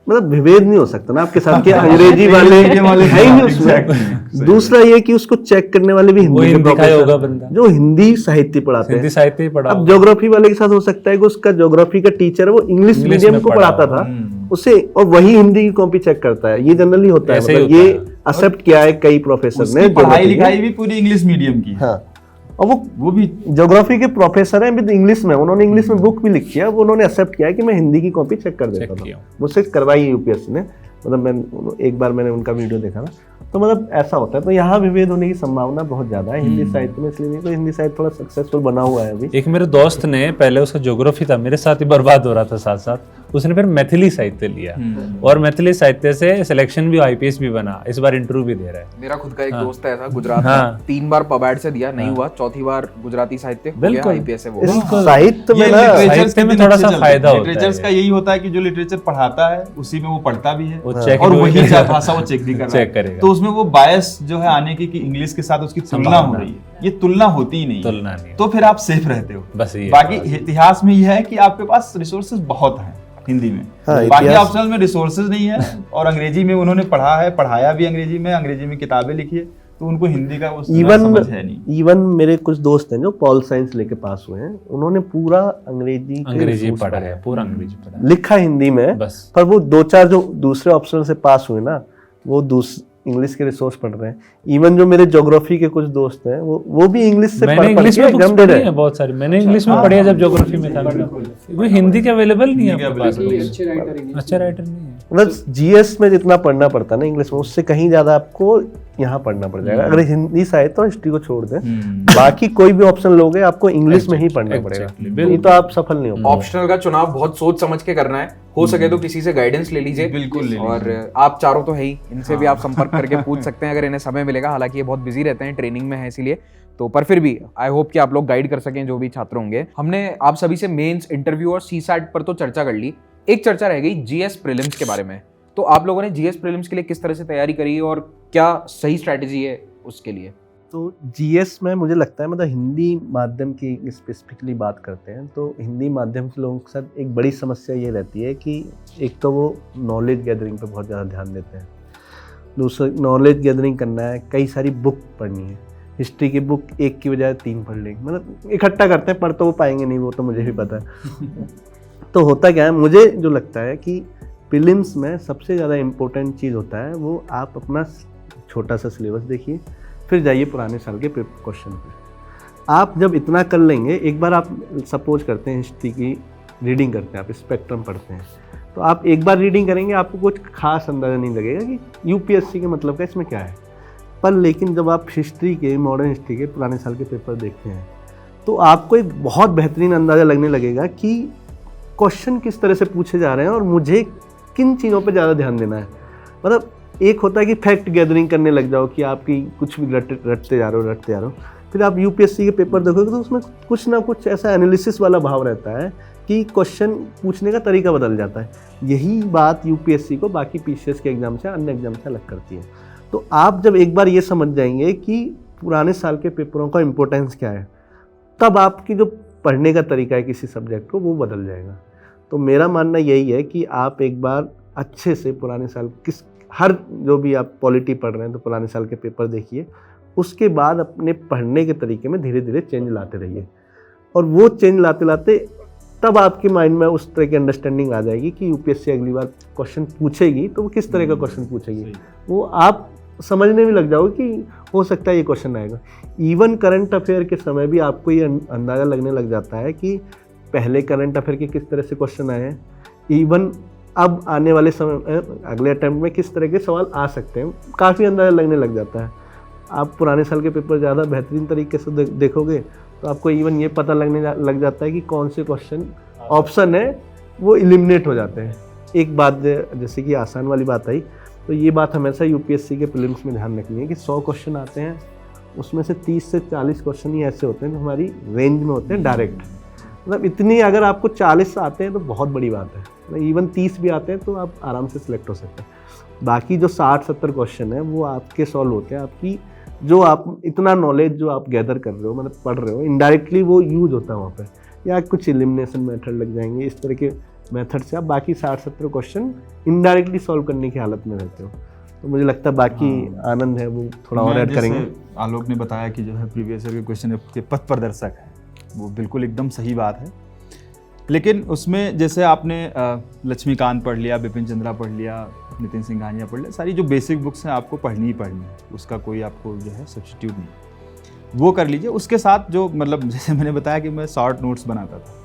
मतलब विभेद नहीं हो सकता ना आपके साथ कि अंग्रेजी वाले है ही नहीं उसमें। दूसरा ये कि उसको चेक करने वाले भी वो हिंदी के हिंदी का ही होगा प्रोफेसर बंदा, जो हिंदी साहित्य पढ़ाते हिंदी हैं। साहित्य ही पढ़ा अब होगा। ज्योग्राफी वाले के साथ हो सकता है कि उसका ज्योग्राफी का टीचर है वो इंग्लिश इंग्लिश मीडियम में को पढ़ा पढ़ाता था उसे, और वही हिंदी की कॉपी चेक करता है। ये जनरली होता है, ऐसे ही मतलब होता ये है। एक्सेप्ट किया है कई प्रोफेसर ने। उसकी पढ़ाई geography के। लिखाई भी पूरी इंग्लिश मीडियम की है। हाँ, और वो भी ज्योग्राफी के प्रोफेसर हैं विद इंग्लिश में, उन्होंने इंग्लिश में बुक भी लिखी है, वो उन्होंने एक्सेप्ट किया है कि मैं हिंदी की कॉपी चेक कर देता किया था। हूं। मुझसे करवाई यूपीएससी ने, मतलब मैं एक बार मैंने उनका वीडियो देखा था, तो मतलब ऐसा होता है। तो यहाँ विभेद होने की संभावना बहुत ज्यादा है हिंदी साहित्य में, इसलिए नहीं तो हिंदी साहित्य थोड़ा सक्सेसफुल बना हुआ है अभी। एक मेरे दोस्त ने पहले उसका ज्योग्राफी था, मेरे साथ ही बर्बाद हो रहा था साथ साथ, उसने फिर मैथिली साहित्य लिया और मैथिली साहित्य से सिलेक्शन भी, आईपीएस भी बना, इस बार इंटरव्यू भी दे रहा है। मेरा खुद का एक दोस्त है ऐसा गुजरात हाँ। में, 3 बार पबैड से दिया, नहीं हुआ, चौथी बार गुजराती साहित्य हो गया, बिल्कुल। आईपीएस से वो। इस साहित्य में ये ना literature साहित्य के में दिन थोड़ा अच्छे सा चलते फायदा हैं। होता है। लिटरेचर्स का यही होता है कि जो लिटरेचर पढ़ाता है उसी में वो पढ़ता भी है, वो चेक और भी वही करेगा। भाषा वो चेक भी कर रहा है, चेक करेगा। तो उसमें वो बायस जो है आने की कि इंग्लिश के साथ उसकी तुलना हो रही है, ये तुलना होती ही नहीं है। तुलना नहीं तो फिर आप सेफ रहते हो। बस ये बाकी इतिहास में यह है कि आपके पास रिसोर्सेज बहुत हैं हिंदी में, हाँ, बाकी इतिहास- ऑप्शनल में रिसोर्सेज नहीं है, और अंग्रेजी में उन्होंने पढ़ा है, पढ़ाया भी अंग्रेजी में किताबें लिखी है, तो उनको हिंदी का वो समझ है नहीं। इवन मेरे कुछ दोस्त हैं जो पॉल साइंस लेके पास हुए हैं, उन्होंने पूरा अंग्रेजी पढ़ा है, पूरा अंग्रेजी पढ़ा है। लिखा हिंदी में, बस। पर वो 2-4 जो दूसरे ऑप्शन से पास हुए ना, वो इंग्लिश के रिसोर्स पढ़ रहे हैं। इवन जो मेरे ज्योग्राफी के कुछ दोस्त हैं वो भी इंग्लिश से मैंने पढ़ इंग्लिश के में बुक्स एग्जाम दे पढ़ी रहे है हैं। बहुत सारी, मैंने इंग्लिश में पढ़ी है जब ज्योग्राफी में था मेरा। वो हिंदी के अवेलेबल नहीं है आपके पास, अच्छे राइटर अच्छा राइटर नहीं है। मतलब जीएस में जितना पढ़ना पड़ता है ना इंग्लिश में, उससे कहीं ज्यादा आपको यहाँ पढ़ना पड़ जाएगा अगर हिंदी साहित्य और हिस्ट्री को छोड़ दें। बाकी कोई भी ऑप्शन लोगे आपको इंग्लिश में ही पढ़ना पड़ेगा, नहीं तो आप सफल नहीं हो पाओगे। ऑप्शनल का चुनाव बहुत सोच समझ के करना है, हो सके तो किसी से गाइडेंस ले लीजिए। बिल्कुल ले और आप चारों तो है ही, इनसे भी आप संपर्क करके पूछ सकते हैं अगर इन्हें समय मिलेगा। हालांकि ये बहुत बिजी रहते हैं, ट्रेनिंग में है इसीलिए, तो पर फिर भी आई होप कि आप लोग गाइड कर सकें जो भी छात्र होंगे। हमने आप सभी से मेंस, इंटरव्यू और सीसैट पर तो चर्चा कर ली, एक चर्चा रह गई जीएस प्रीलिम्स के बारे में। तो आप लोगों ने जीएस प्रीलिम्स के लिए किस तरह से तैयारी करी और क्या सही स्ट्रैटेजी है उसके लिए? तो जीएस में मुझे लगता है, मतलब हिंदी माध्यम की स्पेसिफिकली बात करते हैं तो हिंदी माध्यम के लोगों के साथ एक बड़ी समस्या ये रहती है कि एक तो वो नॉलेज गैदरिंग पे बहुत ज़्यादा ध्यान देते हैं, दूसरा नॉलेज गैदरिंग करना है, कई सारी बुक पढ़नी है, हिस्ट्री की बुक एक की बजाय 3 पढ़ लेंगे, मतलब इकट्ठा करते हैं, पढ़ तो वो पाएंगे नहीं, वो तो मुझे भी पता है। तो होता क्या है, मुझे जो लगता है कि प्रीलिम्स में सबसे ज़्यादा इम्पोर्टेंट चीज़ होता है वो आप अपना छोटा सा सिलेबस देखिए, फिर जाइए पुराने साल के क्वेश्चन पे। आप जब इतना कर लेंगे, एक बार आप सपोज करते हैं हिस्ट्री की रीडिंग करते हैं, आप स्पेक्ट्रम पढ़ते हैं, तो आप एक बार रीडिंग करेंगे आपको कुछ खास अंदाज़ा नहीं लगेगा कि यूपीएससी के मतलब का इसमें क्या है। पर लेकिन जब आप हिस्ट्री के, मॉडर्न हिस्ट्री के पुराने साल के पेपर देखते हैं तो आपको एक बहुत बेहतरीन अंदाज़ा लगने लगेगा कि क्वेश्चन किस तरह से पूछे जा रहे हैं और मुझे किन चीज़ों पे ज़्यादा ध्यान देना है। मतलब एक होता है कि फैक्ट गैदरिंग करने लग जाओ कि आपकी कुछ भी रटते जा रहे हो, फिर आप यूपीएससी के पेपर देखोगे तो उसमें कुछ ना कुछ ऐसा एनालिसिस वाला भाव रहता है कि क्वेश्चन पूछने का तरीका बदल जाता है। यही बात यूपीएससी को बाकी पीसीएस के एग्जाम से, अन्य एग्जाम से अलग करती है। तो आप जब एक बार ये समझ जाएंगे कि पुराने साल के पेपरों का इम्पोर्टेंस क्या है, तब आपकी जो पढ़ने का तरीका है किसी सब्जेक्ट को वो बदल जाएगा। तो मेरा मानना यही है कि आप एक बार अच्छे से पुराने साल हर जो भी आप पॉलिटी पढ़ रहे हैं तो पुराने साल के पेपर देखिए, उसके बाद अपने पढ़ने के तरीके में धीरे धीरे चेंज लाते रहिए, और वो चेंज लाते लाते तब आपके माइंड में उस तरह की अंडरस्टैंडिंग आ जाएगी कि यूपीएससी अगली बार क्वेश्चन पूछेगी तो वो किस तरह का क्वेश्चन पूछेगी, वो आप समझने भी लग जाओगे कि हो सकता है ये क्वेश्चन आएगा। इवन करंट अफेयर के समय भी आपको ये अंदाज़ा लगने लग जाता है कि पहले करंट अफेयर के किस तरह से क्वेश्चन आए हैं, इवन अब आने वाले समय अगले अटेम्प्ट में किस तरह के सवाल आ सकते हैं, काफ़ी अंदाज़ा लगने लग जाता है। आप पुराने साल के पेपर ज़्यादा बेहतरीन तरीके से देखोगे तो आपको इवन ये पता लगने लग जाता है कि कौन से क्वेश्चन ऑप्शन है वो एलिमिनेट हो जाते हैं। एक बात जैसे कि आसान वाली बात आई, तो ये बात हमेशा यूपीएससी के प्रीलिम्स में ध्यान रखनी है कि 100 क्वेश्चन आते हैं, उसमें से 30 से 40 क्वेश्चन ही ऐसे होते हैं जो हमारी रेंज में होते हैं डायरेक्ट। मतलब इतनी अगर आपको 40 आते हैं तो बहुत बड़ी बात है, मतलब इवन 30 भी आते हैं तो आप आराम से सिलेक्ट हो सकते हैं। बाकी जो 60-70 क्वेश्चन है वो आपके सॉल्व होते हैं, आपकी जो आप इतना नॉलेज जो आप गैदर कर रहे हो, मतलब पढ़ रहे हो, इनडायरेक्टली वो यूज होता है वहाँ पर, या कुछ एलिमिनेशन मेथड लग जाएंगे, इस तरह के मेथड से आप बाकी 60-70 क्वेश्चन इनडायरेक्टली सॉल्व करने की हालत में रहते हो। तो मुझे लगता है बाकी आनंद है वो थोड़ा और ऐड करेंगे। आलोक ने बताया कि जो है प्रीवियस ईयर के क्वेश्चन के पथ प्रदर्शक है, वो बिल्कुल एकदम सही बात है। लेकिन उसमें जैसे आपने लक्ष्मीकांत पढ़ लिया, बिपिन चंद्रा पढ़ लिया, नितिन सिंघानिया पढ़ लिया, सारी जो बेसिक बुक्स हैं आपको पढ़नी ही पढ़नी है, उसका कोई आपको जो है सब्स्टिट्यूट नहीं, वो कर लीजिए। उसके साथ जो मतलब जैसे मैंने बताया कि मैं शॉर्ट नोट्स बनाता था,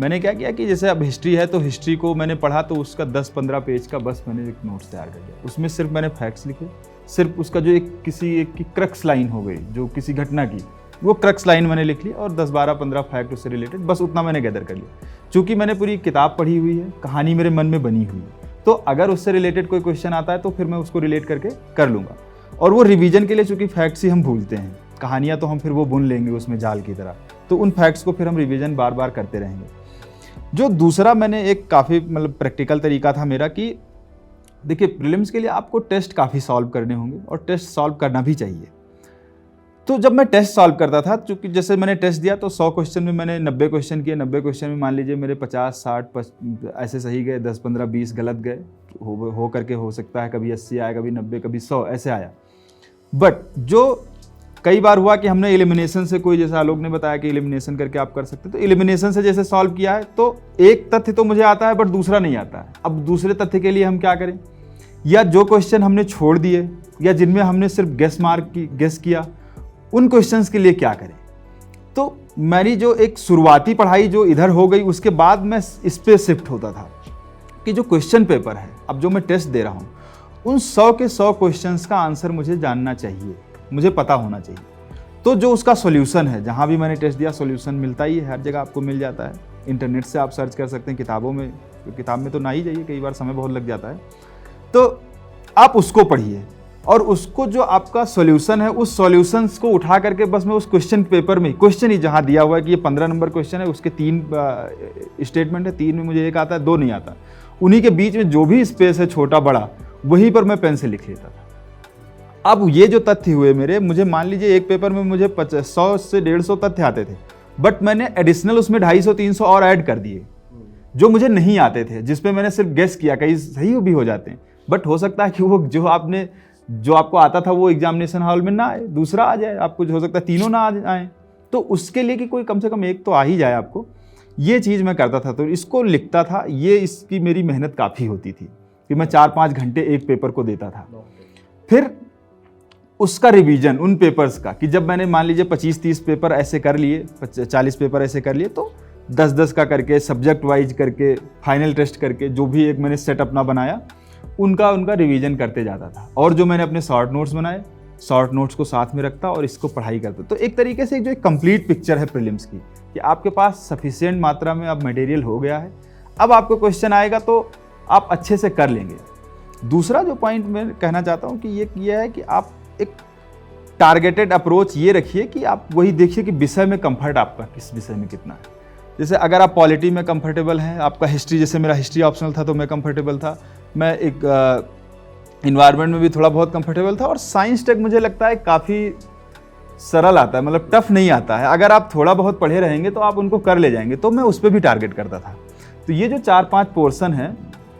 मैंने क्या किया कि जैसे अब हिस्ट्री है तो हिस्ट्री को मैंने पढ़ा तो उसका 10-15 पेज का बस मैंने एक नोट्स तैयार कर दिया। उसमें सिर्फ मैंने फैक्ट्स लिखे, सिर्फ उसका जो किसी एक की क्रक्स लाइन हो गई जो किसी घटना की, वो क्रक्स लाइन मैंने लिख ली और 10-12-15 फैक्ट उससे रिलेटेड, बस उतना मैंने गैदर कर लिया। चूँकि मैंने पूरी किताब पढ़ी हुई है, कहानी मेरे मन में बनी हुई है, तो अगर उससे रिलेटेड कोई क्वेश्चन आता है तो फिर मैं उसको रिलेट करके कर लूँगा। और वो रिवीजन के लिए, चूँकि फैक्ट्स ही हम भूलते हैं, कहानियाँ तो हम फिर वो बुन लेंगे उसमें जाल की तरह, तो उन फैक्ट्स को फिर हम रिवीजन बार बार करते रहेंगे। जो दूसरा मैंने एक काफ़ी मतलब प्रैक्टिकल तरीका था मेरा कि देखिए प्रीलिम्स के लिए आपको टेस्ट काफ़ी सॉल्व करने होंगे और टेस्ट सॉल्व करना भी चाहिए। तो जब मैं टेस्ट सॉल्व करता था, चूँकि जैसे मैंने टेस्ट दिया तो 100 क्वेश्चन में मैंने 90 क्वेश्चन किए, 90 क्वेश्चन में मान लीजिए मेरे 50-60 ऐसे सही गए, 10-15-20 गलत गए, हो करके हो सकता है कभी 80 आया, कभी 90, कभी 100 ऐसे आया। बट जो कई बार हुआ कि हमने एलिमिनेशन से, कोई जैसा आलोक ने बताया कि एलिमिनेशन करके आप कर सकते, तो एलिमिनेशन से जैसे सॉल्व किया है तो एक तथ्य तो मुझे आता है बट दूसरा नहीं आता है। अब दूसरे तथ्य के लिए हम क्या करें, या जो क्वेश्चन हमने छोड़ दिए या जिनमें हमने सिर्फ गेस किया, उन क्वेश्चंस के लिए क्या करें। तो मेरी जो एक शुरुआती पढ़ाई जो इधर हो गई, उसके बाद मैं इस पे शिफ्ट होता था कि जो क्वेश्चन पेपर है, अब जो मैं टेस्ट दे रहा हूँ, उन 100 के 100 क्वेश्चंस का आंसर मुझे जानना चाहिए, मुझे पता होना चाहिए। तो जो उसका सॉल्यूशन है, जहाँ भी मैंने टेस्ट दिया सॉल्यूशन मिलता ही है, हर जगह आपको मिल जाता है, इंटरनेट से आप सर्च कर सकते हैं, किताबों में, किताब में तो ना ही जाइए, कई बार समय बहुत लग जाता है, तो आप उसको पढ़िए और उसको जो आपका सॉल्यूशन है, उस सॉल्यूशंस को उठा करके बस मैं उस क्वेश्चन पेपर में, क्वेश्चन ही जहाँ दिया हुआ है कि ये 15 नंबर क्वेश्चन है, उसके 3 स्टेटमेंट है, 3 में मुझे 1 आता है, 2 नहीं आता, उन्हीं के बीच में जो भी स्पेस है छोटा बड़ा, वहीं पर मैं पेन से लिख लेता था। अब ये जो तथ्य हुए मेरे, मुझे मान लीजिए एक पेपर में मुझे 100 से 150 तथ्य आते थे, बट मैंने एडिशनल उसमें 250-300 और ऐड कर दिए जो मुझे नहीं आते थे, जिसपे मैंने सिर्फ गेस किया, कई सही भी हो जाते हैं, बट हो सकता है कि वो जो आपको आता था वो एग्जामिनेशन हॉल में ना आए, दूसरा आ जाए, आपको हो सकता है तीनों ना आए, तो उसके लिए कि कोई कम से कम एक तो आ ही जाए आपको, ये चीज़ मैं करता था। तो इसको लिखता था, ये इसकी मेरी मेहनत काफ़ी होती थी कि मैं 4-5 घंटे एक पेपर को देता था। फिर उसका रिवीजन उन पेपर्स का, कि जब मैंने मान लीजिए 25-30 पेपर ऐसे कर लिए, 40 पेपर ऐसे कर लिए, तो 10-10 का करके, सब्जेक्ट वाइज करके, फाइनल टेस्ट करके, जो भी एक मैंने सेट अपना बनाया, उनका रिवीजन करते जाता था। और जो मैंने अपने शॉर्ट नोट्स बनाए, शॉर्ट नोट्स को साथ में रखता और इसको पढ़ाई करता। तो एक तरीके से जो एक कंप्लीट पिक्चर है प्रीलिम्स की, कि आपके पास सफिशिएंट मात्रा में अब मटेरियल हो गया है, अब आपको क्वेश्चन आएगा तो आप अच्छे से कर लेंगे। दूसरा जो पॉइंट मैं कहना चाहता हूँ कि ये है कि आप एक टारगेटेड अप्रोच ये रखिए कि आप वही देखिए कि विषय में कंफर्ट आपका किस विषय में कितना है। जैसे अगर आप पॉलिटी में कंफर्टेबल हैं, आपका हिस्ट्री, जैसे मेरा हिस्ट्री ऑप्शनल था तो मैं कंफर्टेबल था, मैं एक इन्वायरमेंट में भी थोड़ा बहुत कंफर्टेबल था, और साइंस टेक मुझे लगता है काफ़ी सरल आता है, मतलब टफ नहीं आता है। अगर आप थोड़ा बहुत पढ़े रहेंगे तो आप उनको कर ले जाएंगे, तो मैं उस पर भी टारगेट करता था। तो ये जो 4-5 पोर्शन हैं,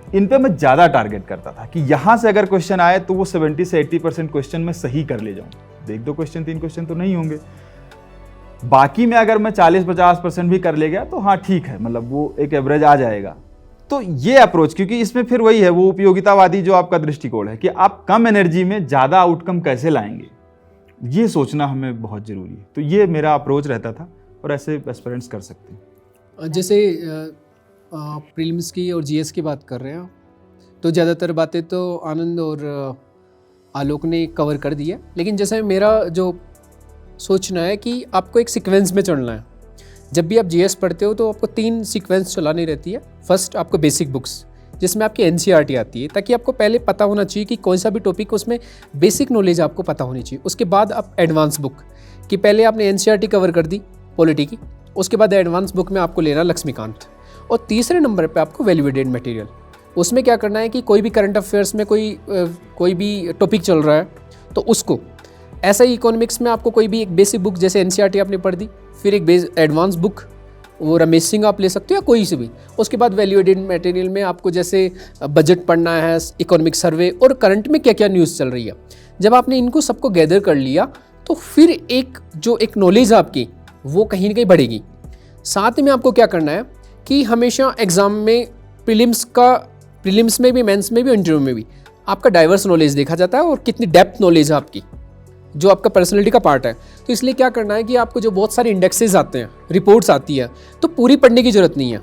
इन पे मैं ज़्यादा टारगेट करता था कि यहाँ से अगर क्वेश्चन आए तो वो 70 से 80% क्वेश्चन मैं सही कर ले जाऊँ। 1-2 क्वेश्चन 3 क्वेश्चन तो नहीं होंगे, बाकी में अगर मैं 40-50% भी कर ले गया तो हाँ ठीक है, मतलब वो एक एवरेज आ जाएगा। तो ये अप्रोच, क्योंकि इसमें फिर वही है वो उपयोगितावादी जो आपका दृष्टिकोण है कि आप कम एनर्जी में ज़्यादा आउटकम कैसे लाएंगे, ये सोचना हमें बहुत ज़रूरी है। तो ये मेरा अप्रोच रहता था और ऐसे एस्पिरेंट्स कर सकते हैं। जैसे प्रीलिम्स की और जीएस की बात कर रहे हैं आप, तो ज़्यादातर बातें तो आनंद और आलोक ने कवर कर दी है, लेकिन जैसे मेरा जो सोचना है कि आपको एक सीक्वेंस में चलना है। जब भी आप जीएस पढ़ते हो तो आपको 3 सीक्वेंस चलानी रहती है। फर्स्ट आपको बेसिक बुक्स, जिसमें आपकी एनसीईआरटी आती है, ताकि आपको पहले पता होना चाहिए कि कौन सा भी टॉपिक, उसमें बेसिक नॉलेज आपको पता होनी चाहिए। उसके बाद आप एडवांस बुक, कि पहले आपने एनसीईआरटी कवर कर दी पॉलिटी की, उसके बाद एडवांस बुक में आपको लेना लक्ष्मीकांत, और तीसरे नंबर पर आपको वैल्यू एडेड मटेरियल। उसमें क्या करना है कि कोई भी करंट अफेयर्स में कोई भी टॉपिक चल रहा है तो उसको, ऐसा ही इकोनॉमिक्स में आपको कोई भी एक बेसिक बुक जैसे एनसीईआरटी आपने पढ़ दी, फिर एक एडवांस बुक वो रमेश सिंह आप ले सकते हो या कोई से भी, उसके बाद वैल्यू एडेड मटेरियल में आपको जैसे बजट पढ़ना है, इकोनॉमिक सर्वे और करंट में क्या क्या न्यूज़ चल रही है। जब आपने इनको सबको गैदर कर लिया तो फिर एक नॉलेज आपकी वो कहीं ना कहीं बढ़ेगी। साथ में आपको क्या करना है कि हमेशा एग्ज़ाम में प्रीलिम्स में भी, मेंस में भी, इंटरव्यू में भी आपका डाइवर्स नॉलेज देखा जाता है और कितनी डेप्थ नॉलेज है आपकी, जो आपका पर्सनैलिटी का पार्ट है। तो इसलिए क्या करना है कि आपको जो बहुत सारे इंडेक्सेस आते हैं, रिपोर्ट्स आती है, तो पूरी पढ़ने की ज़रूरत नहीं है।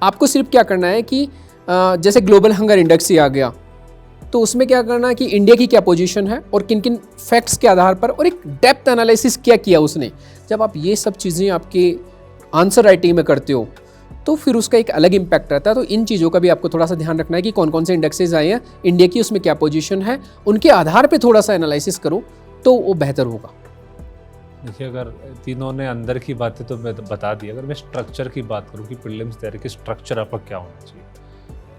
आपको सिर्फ क्या करना है कि जैसे ग्लोबल हंगर इंडेक्स ही आ गया, तो उसमें क्या करना है कि इंडिया की क्या पोजीशन है और किन किन फैक्ट्स के आधार पर, और एक डेप्थ एनालिसिस क्या किया उसने। जब आप ये सब चीज़ें आपके आंसर राइटिंग में करते हो तो फिर उसका एक अलग इम्पैक्ट रहता है। तो इन चीज़ों का भी आपको थोड़ा सा ध्यान रखना है कि कौन कौन से इंडेक्सेस आए हैं, इंडिया की उसमें क्या पोजीशन है, उनके आधार पे थोड़ा सा एनालिसिस करो तो वो बेहतर होगा। देखिए, अगर तीनों ने अंदर की बातें तो मैं बता दी, अगर मैं स्ट्रक्चर की बात करूँ कि प्रीलिम्स तैयारी की स्ट्रक्चर आपका क्या होना चाहिए,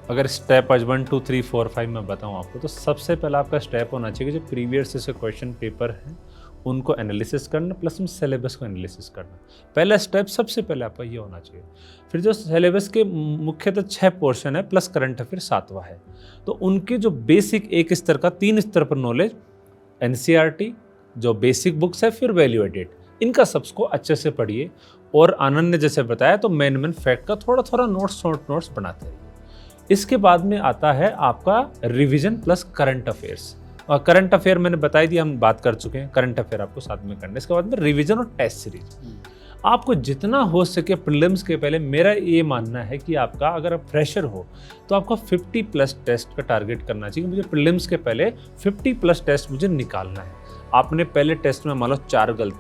अगर स्टेप आज 1 2 3 4 5 मैं बताऊँ आपको, तो सबसे पहला आपका स्टेप होना चाहिए कि जो प्रीवियस से क्वेश्चन पेपर हैं उनको एनालिसिस करना, प्लस में सिलेबस को एनालिसिस करना। पहला स्टेप सबसे पहले आपका ये होना चाहिए। फिर जो सिलेबस के मुख्यतः 6 पोर्शन है प्लस करंट अफेयर 7वां है, तो उनके जो बेसिक 1 स्तर का 3 स्तर पर नॉलेज, एनसीईआरटी, जो बेसिक बुक्स है, फिर वैल्यू एडेड, इनका सबको अच्छे से पढ़िए। और आनंद ने जैसे बताया तो मेन फैक्ट का थोड़ा थोड़ा नोट्स बनाते रहिए। इसके बाद में आता है आपका रिवीजन प्लस करंट अफेयर्स। और करंट अफेयर मैंने बताई दी, हम बात कर चुके हैं, करंट अफेयर आपको साथ में करना है। इसके बाद में रिवीजन और टेस्ट सीरीज। आपको जितना हो सके प्रीलिम्स के पहले, मेरा ये मानना है कि आपका अगर आप फ्रेशर हो तो आपको 50+ टेस्ट का टारगेट करना चाहिए। मुझे प्रीलिम्स के पहले 50+ टेस्ट मुझे निकालना है। आपने पहले टेस्ट में मान लो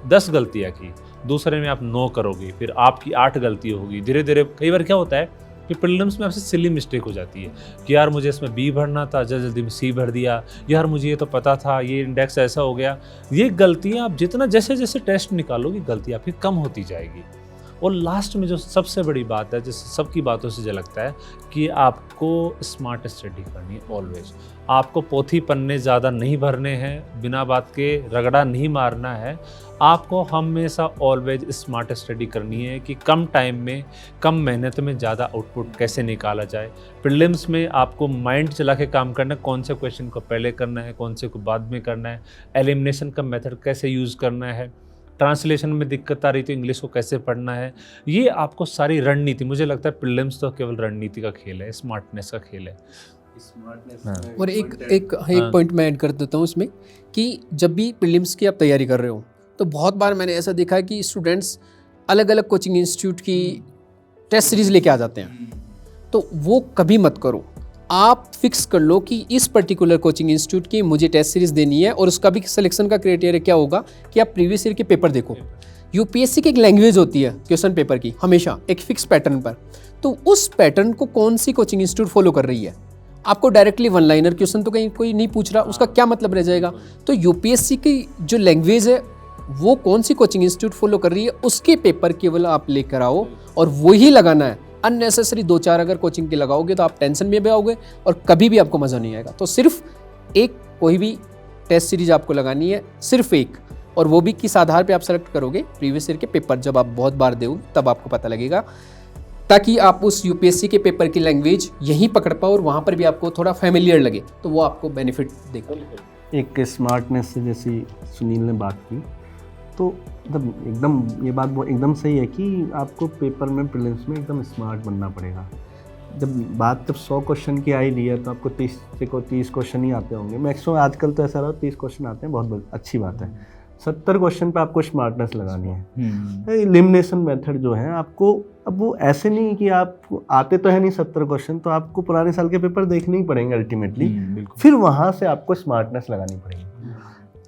10 गलतियाँ की, दूसरे में आप 9 करोगे, फिर आपकी 8 गलती होगी। धीरे धीरे कई बार क्या होता है कि प्रीलिम्स में आपसे सिली मिस्टेक हो जाती है कि यार मुझे इसमें बी भरना था, जल्दी में सी भर दिया, यार मुझे ये तो पता था, ये इंडेक्स ऐसा हो गया। ये गलतियाँ आप जितना जैसे जैसे टेस्ट निकालोगे गलती आपकी कम होती जाएगी। और लास्ट में जो सबसे बड़ी बात है, जैसे सबकी बातों से झलकता है कि आपको स्मार्ट स्टडी करनी है ऑलवेज। आपको पोथी पन्ने ज़्यादा नहीं भरने हैं, बिना बात के रगड़ा नहीं मारना है। आपको हमेशा ऑलवेज स्मार्ट स्टडी करनी है कि कम टाइम में, कम मेहनत में ज़्यादा आउटपुट कैसे निकाला जाए। प्रीलिम्स में आपको माइंड चला के काम करना है, कौन से क्वेश्चन को पहले करना है, कौन से को बाद में करना है, एलिमिनेशन का मेथड कैसे यूज़ करना है, ट्रांसलेशन में दिक्कत आ रही तो इंग्लिश को कैसे पढ़ना है। ये आपको सारी रणनीति, मुझे लगता है प्रीलिम्स तो केवल रणनीति का खेल है, स्मार्टनेस का खेल है। और एक पॉइंट मैं ऐड कर देता हूँ इसमें कि जब भी प्रीलिम्स की आप तैयारी कर रहे हो तो बहुत बार मैंने ऐसा देखा है कि स्टूडेंट्स अलग अलग कोचिंग इंस्टीट्यूट की टेस्ट सीरीज़ लेके आ जाते हैं। तो वो कभी मत करो। आप फिक्स कर लो कि इस पर्टिकुलर कोचिंग इंस्टीट्यूट की मुझे टेस्ट सीरीज़ देनी है, और उसका भी सिलेक्शन का क्राइटेरिया क्या होगा कि आप प्रीवियस ईयर के पेपर देखो। यूपीएससी की एक लैंग्वेज होती है क्वेश्चन पेपर की, हमेशा एक फिक्स पैटर्न पर। तो उस पैटर्न को कौन सी कोचिंग इंस्टीट्यूट फॉलो कर रही है। आपको डायरेक्टली 1 लाइनर क्वेश्चन तो कहीं कोई नहीं पूछ रहा, उसका क्या मतलब रह जाएगा। तो यूपीएससी की जो लैंग्वेज है वो कौन सी कोचिंग इंस्टीट्यूट फॉलो कर रही है, उसके पेपर केवल आप लेकर आओ और वही लगाना है। अननेसेसरी 2-4 अगर कोचिंग के लगाओगे तो आप टेंशन में भी आओगे और कभी भी आपको मज़ा नहीं आएगा। तो सिर्फ एक कोई भी टेस्ट सीरीज आपको लगानी है, सिर्फ एक, और वो भी किस आधार पे आप सेलेक्ट करोगे, प्रीवियस ईयर के पेपर जब आप बहुत बार दोगे तब आपको पता लगेगा, ताकि आप उस यूपीएससी के पेपर की लैंग्वेज यहीं पकड़ पाओ और वहाँ पर भी आपको थोड़ा फैमिलियर लगे, तो वो आपको बेनिफिट देगा। एक स्मार्टनेस से जैसी सुनील ने बात की, तो मतलब एकदम ये बात एकदम सही है कि आपको पेपर में प्रीलिम्स में एकदम स्मार्ट बनना पड़ेगा। जब 100 क्वेश्चन की आ ही रही है तो आपको 30 क्वेश्चन ही आते होंगे मैक्सिमम। आजकल तो ऐसा रहा 30 क्वेश्चन आते हैं, बहुत अच्छी बात है। 70 क्वेश्चन पे आपको स्मार्टनेस लगानी है। एलिमिनेशन मेथड जो है आपको, अब वो ऐसे नहीं कि आप आते तो है नहीं 70 क्वेश्चन, तो आपको पुराने साल के पेपर देखने ही पड़ेंगे अल्टीमेटली, फिर वहाँ से आपको स्मार्टनेस लगानी पड़ेगी।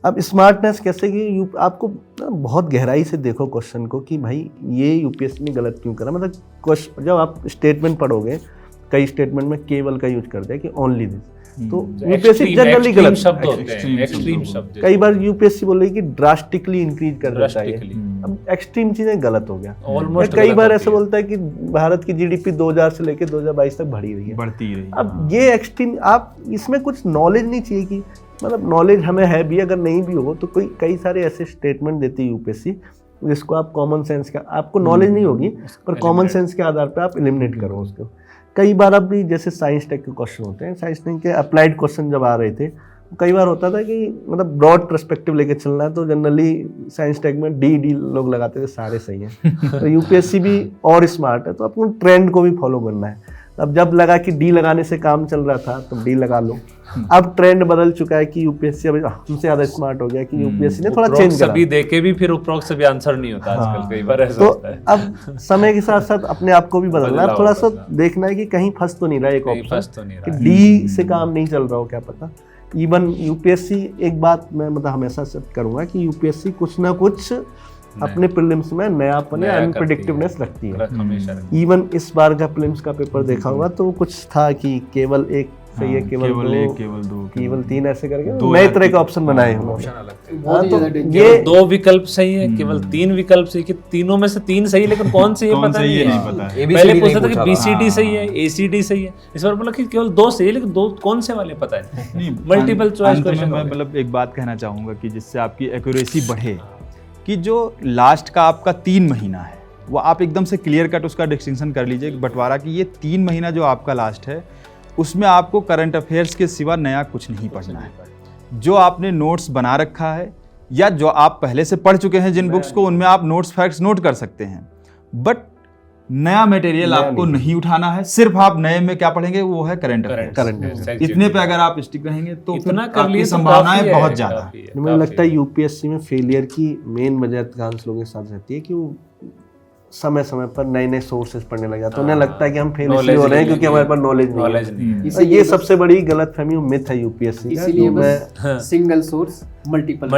अब स्मार्टनेस कैसे कि आपको बहुत गहराई से देखो क्वेश्चन को कि भाई ये यूपीएससी ने गलत क्यों करा। मतलब क्वेश्चन जब आप स्टेटमेंट पढ़ोगे, कई स्टेटमेंट में केवल का यूज करते हैं कि ओनली दिस, तो यूपीएससी जनरली गलत शब्द होते हैं, एक्सट्रीम शब्द। कई बार यूपीएससी बोल रही कि ड्रास्टिकली इंक्रीज कर देता है। अब एक्सट्रीम चीजें गलत हो गया। कई बार ऐसा बोलता है कि भारत की जीडीपी 2000 से लेकर 2022 तक बढ़ी रही है, बढ़ती रही। अब ये एक्सट्रीम, आप इसमें कुछ नॉलेज नहीं चाहिए कि मतलब नॉलेज हमें है भी, अगर नहीं भी हो तो कई सारे ऐसे स्टेटमेंट देती है यूपीएससी जिसको आप कॉमन सेंस का, आपको नॉलेज नहीं होगी पर कॉमन सेंस के आधार पर आप एलिमिनेट करो उसको। कई बार अब भी जैसे साइंस टेक के क्वेश्चन होते हैं, साइंस टेक के अप्लाइड क्वेश्चन जब आ रहे थे, कई बार होता था कि मतलब ब्रॉड पर्सपेक्टिव लेके चलना है, तो जनरली साइंस टेक में डी लोग लगाते थे, सारे सही हैं। तो यूपीएससी भी और स्मार्ट है, तो आपको ट्रेंड को भी फॉलो करना है। अब जब लगा कि डी लगाने से काम चल रहा था तो डी लगा लो। अब ट्रेंड बदल चुका है कि यूपीएससी अब हमसे ज्यादा स्मार्ट हो गया कि यूपीएससी ने थोड़ा चेंज करा। सभी देके भी फिर उपरोक्त सभी आंसर नहीं होता आजकल, कई बार ऐसा तो होता है। अब समय के साथ साथ अपने आप को भी बदलना है, थोड़ा सा देखना है कि कहीं फंस तो नहीं रहा एक ऑप्शन कि डी से काम नहीं चल रहा हो, क्या पता। इवन यूपीएससी, एक बात मैं मतलब हमेशा से करूंगा कि यूपीएससी कुछ ना कुछ अपने प्रीलिम्स में नयापन या अनप्रेडिक्टिवनेस रखती है। इवन इस बार का प्रीलिम्स का पेपर देखा होगा तो कुछ था कि केवल एक सही है, केवल दो, केवल 3, ऐसे करके नए तरह के ऑप्शन बनाए उन्होंने। तो ये 2 विकल्प सही है, केवल 3 विकल्प सही, कि तीनों में से 3 सही, लेकिन कौन सी है पता नहीं है। पहले पूछा था कि बीसीडी सही है, एसीडी सही है, इस बार बोला कि केवल 2 सही है, लेकिन 2 कौन से वाले पता है। Multiple choice question. मैं मतलब एक बात कहना चाहूँगा कि जिससे आपकी एक्यूरेसी बढ़े, कि जो लास्ट का आपका 3 महीना है वो आप एकदम से क्लियर कट उसका डिस्टिंक्शन कर लीजिए बंटवारा कि ये 3 महीना जो आपका लास्ट है उसमें आपको करंट अफेयर्स के सिवा नया कुछ नहीं पढ़ना है। जो आपने नोट्स बना रखा है या जो आप पहले से पढ़ चुके हैं जिन बुक्स को, उनमें आप नोट्स फैक्ट्स नोट कर सकते हैं, बट नया मटेरियल आपको नहीं उठाना है। सिर्फ आप नए में क्या पढ़ेंगे वो है करंट अफेयर्स। इतने पे अगर आप स्टिक रहेंगे तो इतना कर लिए तो संभावनाएं बहुत ज्यादा। मुझे लगता है यूपीएससी में फेलियर की मेन वजह अधिकांश लोगों के साथ रहती है कि वो समय समय पर नए सोर्सेज पढ़ने लग जाते हैं। उन्हें लगता है कि हम फेल इसलिए हो रहे हैं क्योंकि हमारे पास नॉलेज नहीं है। ये सबसे बड़ी गलतफहमी मिथ है यूपीएससी का। इसीलिए बस सिंगल सोर्स मल्टीपल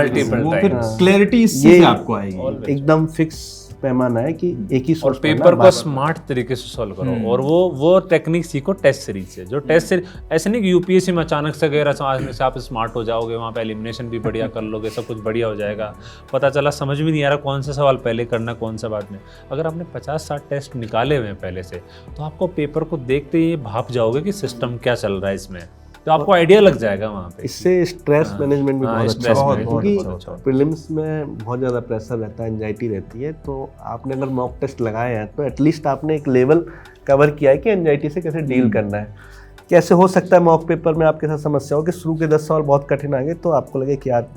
फिर क्लैरिटी इससे आपको आएगी। एकदम फिक्स पैमाना है कि एक ही सोर्स, और पेपर को स्मार्ट तरीके से सॉल्व करो। और वो टेक्निक सीखो टेस्ट सीरीज से। जो टेस्ट सीरीज, ऐसे नहीं कि यूपीएससी में अचानक से गए समझने से आप स्मार्ट हो जाओगे, वहाँ पे एलिमिनेशन भी बढ़िया कर लोगे, सब कुछ बढ़िया हो जाएगा, पता चला समझ भी नहीं आ रहा कौन सा सवाल पहले करना कौन सा बाद में। अगर आपने 50-60 टेस्ट निकाले हुए हैं पहले से, तो आपको पेपर को देखते ही भाप जाओगे कि सिस्टम क्या चल रहा है इसमें, तो आपको आइडिया लग जाएगा वहाँ पे। इससे स्ट्रेस मैनेजमेंट भी बहुत अच्छा है, क्योंकि प्रीलिम्स में बहुत ज़्यादा प्रेशर रहता है, एंजाइटी रहती है। तो आपने अगर मॉक टेस्ट लगाए हैं तो एटलीस्ट आपने एक लेवल कवर किया है कि एंजाइटी से कैसे डील करना है। कैसे हो सकता है मॉक पेपर में आपके साथ समस्या हो कि शुरू के 10 सवाल बहुत कठिन आ गए तो आपको लगे कि यार